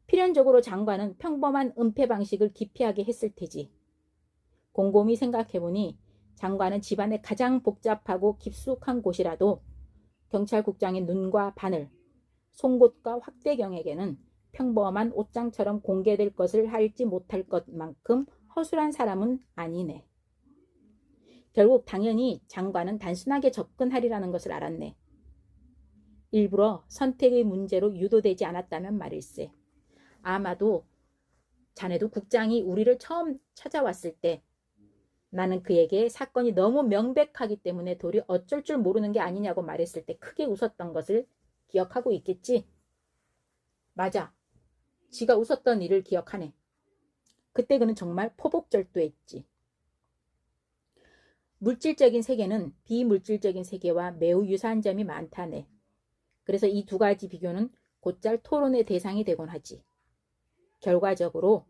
필연적으로 장관은 평범한 은폐 방식을 기피하게 했을 테지. 곰곰이 생각해보니 장관은 집안의 가장 복잡하고 깊숙한 곳이라도 경찰국장의 눈과 바늘, 송곳과 확대경에게는 평범한 옷장처럼 공개될 것을 알지 못할 것만큼 허술한 사람은 아니네. 결국 당연히 장관은 단순하게 접근하리라는 것을 알았네. 일부러 선택의 문제로 유도되지 않았다면 말일세. 아마도 자네도 국장이 우리를 처음 찾아왔을 때 나는 그에게 사건이 너무 명백하기 때문에 도리어 어쩔 줄 모르는 게 아니냐고 말했을 때 크게 웃었던 것을 기억하고 있겠지? 맞아. 지가 웃었던 일을 기억하네. 그때 그는 정말 포복절도했지. 물질적인 세계는 비물질적인 세계와 매우 유사한 점이 많다네. 그래서 이 두 가지 비교는 곧잘 토론의 대상이 되곤 하지. 결과적으로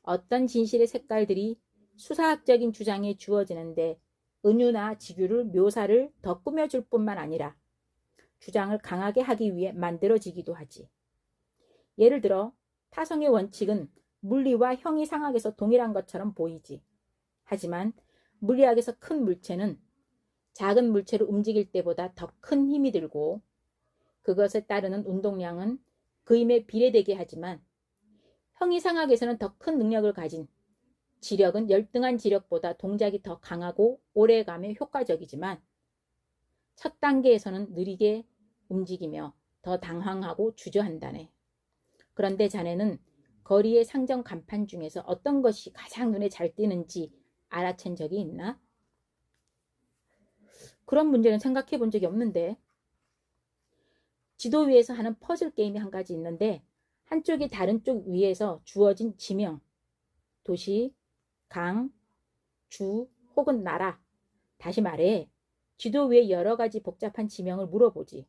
어떤 진실의 색깔들이 수사학적인 주장에 주어지는데 은유나 직유를 묘사를 더 꾸며줄 뿐만 아니라 주장을 강하게 하기 위해 만들어지기도 하지. 예를 들어 타성의 원칙은 물리와 형이상학에서 동일한 것처럼 보이지. 하지만 물리학에서 큰 물체는 작은 물체를 움직일 때보다 더 큰 힘이 들고 그것에 따르는 운동량은 그 힘에 비례되게 하지만 형이상학에서는 더 큰 능력을 가진 지력은 열등한 지력보다 동작이 더 강하고 오래가며 효과적이지만 첫 단계에서는 느리게 움직이며 더 당황하고 주저한다네. 그런데 자네는 거리의 상점 간판 중에서 어떤 것이 가장 눈에 잘 띄는지 알아챈 적이 있나? 그런 문제는 생각해 본 적이 없는데. 지도 위에서 하는 퍼즐 게임이 한 가지 있는데 한쪽이 다른 쪽 위에서 주어진 지명, 도시, 강, 주 혹은 나라, 다시 말해 지도 위에 여러 가지 복잡한 지명을 물어보지.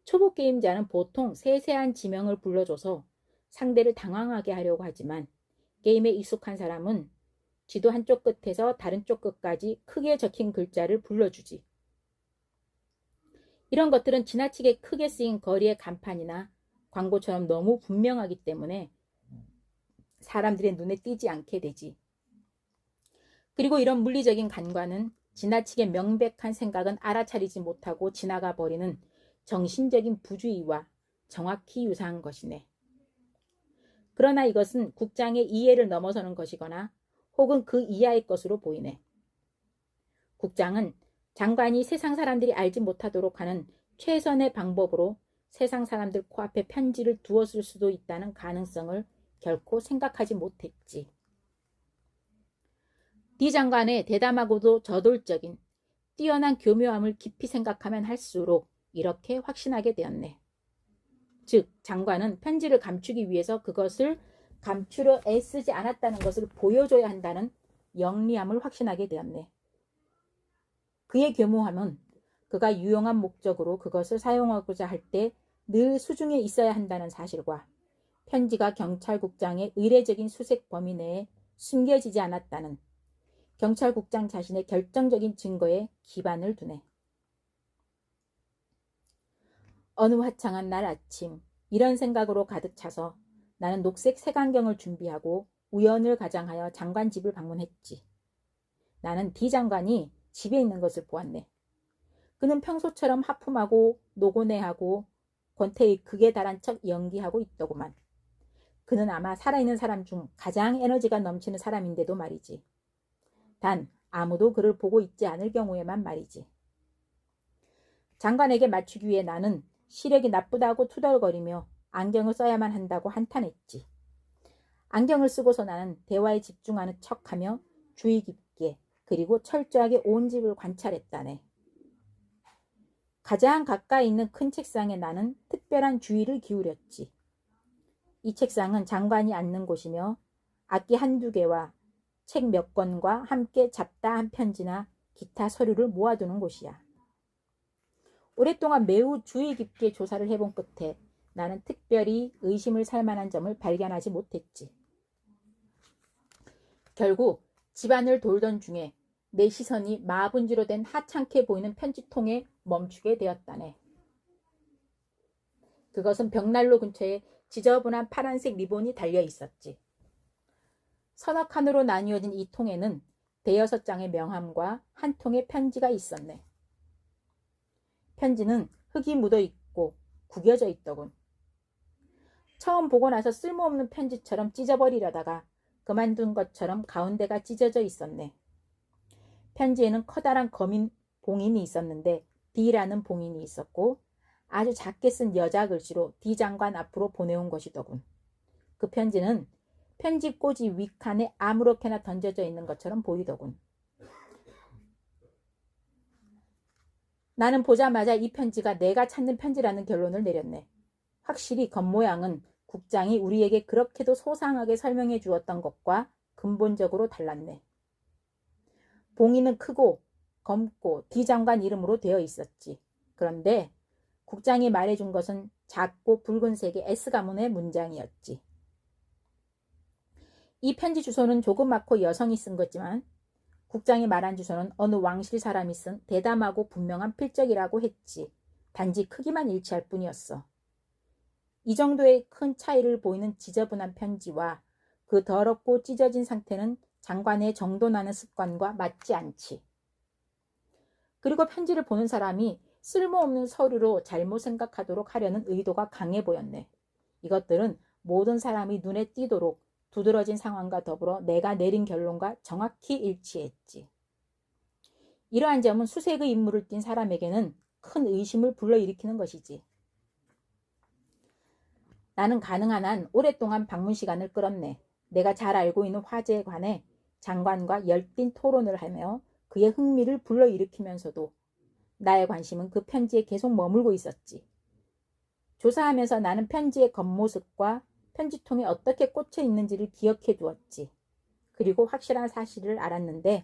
초보 게임자는 보통 세세한 지명을 불러줘서 상대를 당황하게 하려고 하지만 게임에 익숙한 사람은 지도 한쪽 끝에서 다른 쪽 끝까지 크게 적힌 글자를 불러주지. 이런 것들은 지나치게 크게 쓰인 거리의 간판이나 광고처럼 너무 분명하기 때문에 사람들의 눈에 띄지 않게 되지. 그리고 이런 물리적인 간과는 지나치게 명백한 생각은 알아차리지 못하고 지나가 버리는 정신적인 부주의와 정확히 유사한 것이네. 그러나 이것은 국장의 이해를 넘어서는 것이거나 혹은 그 이하의 것으로 보이네. 국장은 장관이 세상 사람들이 알지 못하도록 하는 최선의 방법으로 세상 사람들 코앞에 편지를 두었을 수도 있다는 가능성을 결코 생각하지 못했지. 디 장관의 대담하고도 저돌적인 뛰어난 교묘함을 깊이 생각하면 할수록 이렇게 확신하게 되었네. 즉 장관은 편지를 감추기 위해서 그것을 감추려 애쓰지 않았다는 것을 보여줘야 한다는 영리함을 확신하게 되었네. 그의 교묘함은 그가 유용한 목적으로 그것을 사용하고자 할 때 늘 수중에 있어야 한다는 사실과 편지가 경찰국장의 의례적인 수색 범위 내에 숨겨지지 않았다는 경찰국장 자신의 결정적인 증거에 기반을 두네. 어느 화창한 날 아침 이런 생각으로 가득 차서 나는 녹색 색안경을 준비하고 우연을 가장하여 장관 집을 방문했지. 나는 디 장관이 집에 있는 것을 보았네. 그는 평소처럼 하품하고 노고내하고 권태의 극에 달한 척 연기하고 있더구만. 그는 아마 살아있는 사람 중 가장 에너지가 넘치는 사람인데도 말이지. 단 아무도 그를 보고 있지 않을 경우에만 말이지. 장관에게 맞추기 위해 나는 시력이 나쁘다고 투덜거리며 안경을 써야만 한다고 한탄했지. 안경을 쓰고서 나는 대화에 집중하는 척하며 주의 깊게 그리고 철저하게 온 집을 관찰했다네. 가장 가까이 있는 큰 책상에 나는 특별한 주의를 기울였지. 이 책상은 장관이 앉는 곳이며 악기 한두 개와 책 몇 권과 함께 잡다한 편지나 기타 서류를 모아두는 곳이야. 오랫동안 매우 주의 깊게 조사를 해본 끝에 나는 특별히 의심을 살 만한 점을 발견하지 못했지. 결국 집안을 돌던 중에 내 시선이 마분지로 된 하찮게 보이는 편지통에 멈추게 되었다네. 그것은 벽난로 근처에 지저분한 파란색 리본이 달려 있었지. 서너 칸으로 나뉘어진 이 통에는 대여섯 장의 명함과 한 통의 편지가 있었네. 편지는 흙이 묻어 있고 구겨져 있더군. 처음 보고 나서 쓸모없는 편지처럼 찢어버리려다가 그만둔 것처럼 가운데가 찢어져 있었네. 편지에는 커다란 봉인이 있었는데 D라는 봉인이 있었고 아주 작게 쓴 여자 글씨로 D 장관 앞으로 보내온 것이더군. 그 편지는 편지 꽂이 윗칸에 아무렇게나 던져져 있는 것처럼 보이더군. 나는 보자마자 이 편지가 내가 찾는 편지라는 결론을 내렸네. 확실히 겉모양은 국장이 우리에게 그렇게도 소상하게 설명해 주었던 것과 근본적으로 달랐네. 봉인은 크고 검고 D 장관 이름으로 되어 있었지. 그런데 국장이 말해준 것은 작고 붉은색의 S 가문의 문장이었지. 이 편지 주소는 조그맣고 여성이 쓴 거지만 국장이 말한 주소는 어느 왕실 사람이 쓴 대담하고 분명한 필적이라고 했지. 단지 크기만 일치할 뿐이었어. 이 정도의 큰 차이를 보이는 지저분한 편지와 그 더럽고 찢어진 상태는 장관의 정돈하는 습관과 맞지 않지. 그리고 편지를 보는 사람이 쓸모없는 서류로 잘못 생각하도록 하려는 의도가 강해 보였네. 이것들은 모든 사람이 눈에 띄도록 두드러진 상황과 더불어 내가 내린 결론과 정확히 일치했지. 이러한 점은 수색의 임무를 띈 사람에게는 큰 의심을 불러일으키는 것이지. 나는 가능한 한 오랫동안 방문 시간을 끌었네. 내가 잘 알고 있는 화제에 관해 장관과 열띤 토론을 하며 그의 흥미를 불러일으키면서도 나의 관심은 그 편지에 계속 머물고 있었지. 조사하면서 나는 편지의 겉모습과 편지통에 어떻게 꽂혀 있는지를 기억해 두었지. 그리고 확실한 사실을 알았는데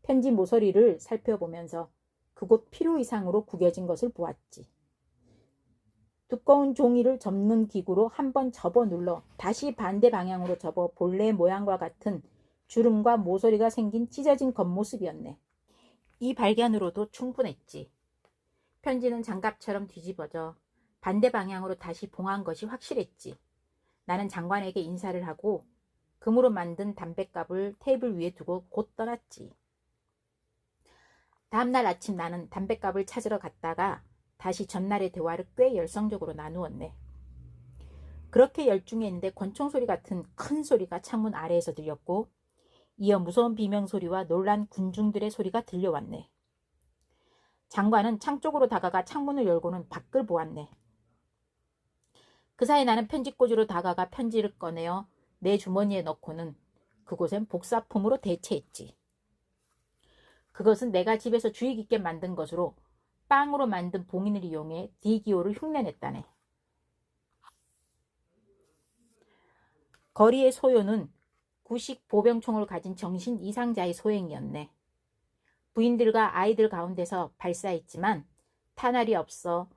편지 모서리를 살펴보면서 그곳 필요 이상으로 구겨진 것을 보았지. 두꺼운 종이를 접는 기구로 한번 접어 눌러 다시 반대 방향으로 접어 본래 모양과 같은 주름과 모서리가 생긴 찢어진 겉모습이었네. 이 발견으로도 충분했지. 편지는 장갑처럼 뒤집어져 반대 방향으로 다시 봉한 것이 확실했지. 나는 장관에게 인사를 하고 금으로 만든 담뱃갑을 테이블 위에 두고 곧 떠났지. 다음날 아침 나는 담뱃갑을 찾으러 갔다가 다시 전날의 대화를 꽤 열성적으로 나누었네. 그렇게 열중했는데 권총 소리 같은 큰 소리가 창문 아래에서 들렸고 이어 무서운 비명소리와 놀란 군중들의 소리가 들려왔네. 장관은 창 쪽으로 다가가 창문을 열고는 밖을 보았네. 그 사이 나는 편지꽂이로 다가가 편지를 꺼내어 내 주머니에 넣고는 그곳엔 복사품으로 대체했지. 그것은 내가 집에서 주의 깊게 만든 것으로 빵으로 만든 봉인을 이용해 디기호를 흉내냈다네. 거리의 소요는 구식 보병총을 가진 정신 이상자의 소행이었네. 부인들과 아이들 가운데서 발사했지만 탄알이 없어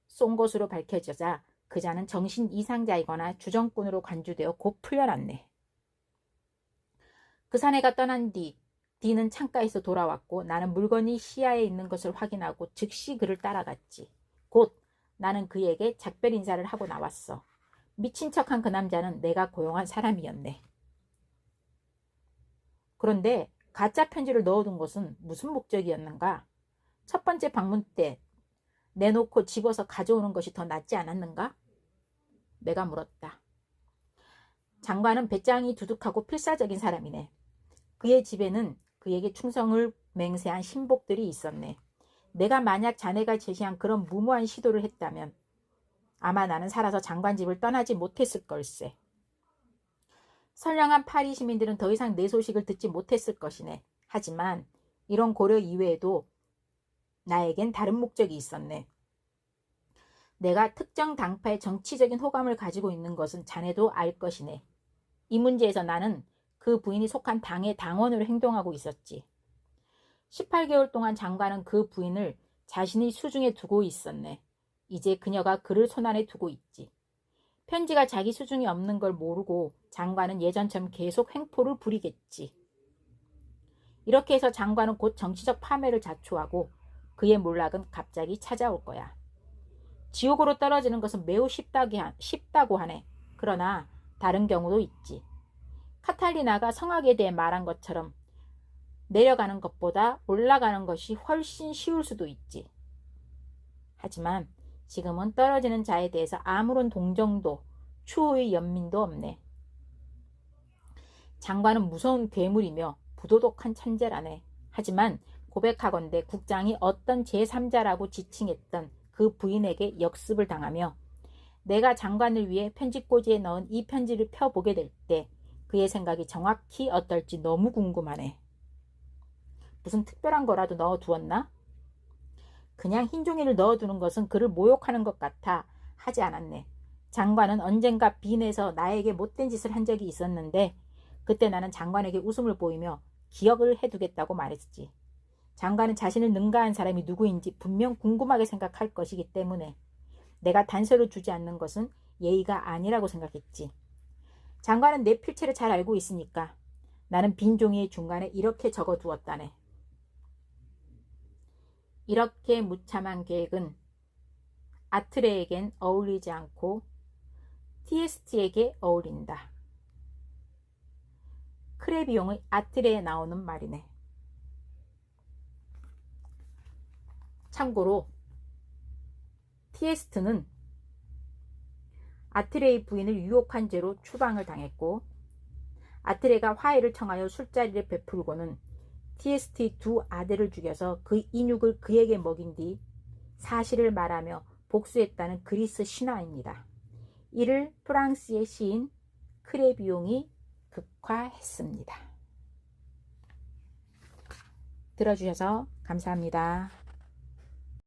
쏜 것으로 밝혀지자 그자는 정신 이상자이거나 주정꾼으로 간주되어 곧 풀려났네. 그 사내가 떠난 뒤 D는 창가에서 돌아왔고 나는 물건이 시야에 있는 것을 확인하고 즉시 그를 따라갔지. 곧 나는 그에게 작별 인사를 하고 나왔어. 미친 척한 그 남자는 내가 고용한 사람이었네. 그런데 가짜 편지를 넣어둔 것은 무슨 목적이었는가? 첫 번째 방문 때 내놓고 집어서 가져오는 것이 더 낫지 않았는가? 내가 물었다. 장관은 배짱이 두둑하고 필사적인 사람이네. 그의 집에는 그에게 충성을 맹세한 신복들이 있었네. 내가 만약 자네가 제시한 그런 무모한 시도를 했다면 아마 나는 살아서 장관집을 떠나지 못했을 걸세. 선량한 파리 시민들은 더 이상 내 소식을 듣지 못했을 것이네. 하지만 이런 고려 이외에도 나에겐 다른 목적이 있었네. 내가 특정 당파의 정치적인 호감을 가지고 있는 것은 자네도 알 것이네. 이 문제에서 나는 그 부인이 속한 당의 당원으로 행동하고 있었지. 18개월 동안 장관은 그 부인을 자신이 수중에 두고 있었네. 이제 그녀가 그를 손안에 두고 있지. 편지가 자기 수중에 없는 걸 모르고 장관은 예전처럼 계속 횡포를 부리겠지. 이렇게 해서 장관은 곧 정치적 파멸을 자초하고 그의 몰락은 갑자기 찾아올 거야. 지옥으로 떨어지는 것은 매우 쉽다고 하네. 그러나 다른 경우도 있지. 카탈리나가 성악에 대해 말한 것처럼 내려가는 것보다 올라가는 것이 훨씬 쉬울 수도 있지. 하지만 지금은 떨어지는 자에 대해서 아무런 동정도 추호의 연민도 없네. 장관은 무서운 괴물이며 부도덕한 천재라네. 하지만 고백하건대 국장이 어떤 제3자라고 지칭했던 그 부인에게 역습을 당하며 내가 장관을 위해 편지꽂이에 넣은 이 편지를 펴보게 될 때 그의 생각이 정확히 어떨지 너무 궁금하네. 무슨 특별한 거라도 넣어두었나? 그냥 흰 종이를 넣어두는 것은 그를 모욕하는 것 같아 하지 않았네. 장관은 언젠가 빈에서 나에게 못된 짓을 한 적이 있었는데 그때 나는 장관에게 웃음을 보이며 기억을 해두겠다고 말했지. 장관은 자신을 능가한 사람이 누구인지 분명 궁금하게 생각할 것이기 때문에 내가 단서를 주지 않는 것은 예의가 아니라고 생각했지. 장관은 내 필체를 잘 알고 있으니까 나는 빈 종이의 중간에 이렇게 적어두었다네. 이렇게 무참한 계획은 아트레에겐 어울리지 않고 티에스트에게 어울린다. 크레비용의 아트레에 나오는 말이네. 참고로 티에스트는 아트레의 부인을 유혹한 죄로 추방을 당했고 아트레가 화해를 청하여 술자리를 베풀고는 티에스트의 두 아들을 죽여서 그 인육을 그에게 먹인 뒤 사실을 말하며 복수했다는 그리스 신화입니다. 이를 프랑스의 시인 크레비용이 극화했습니다. 들어주셔서 감사합니다.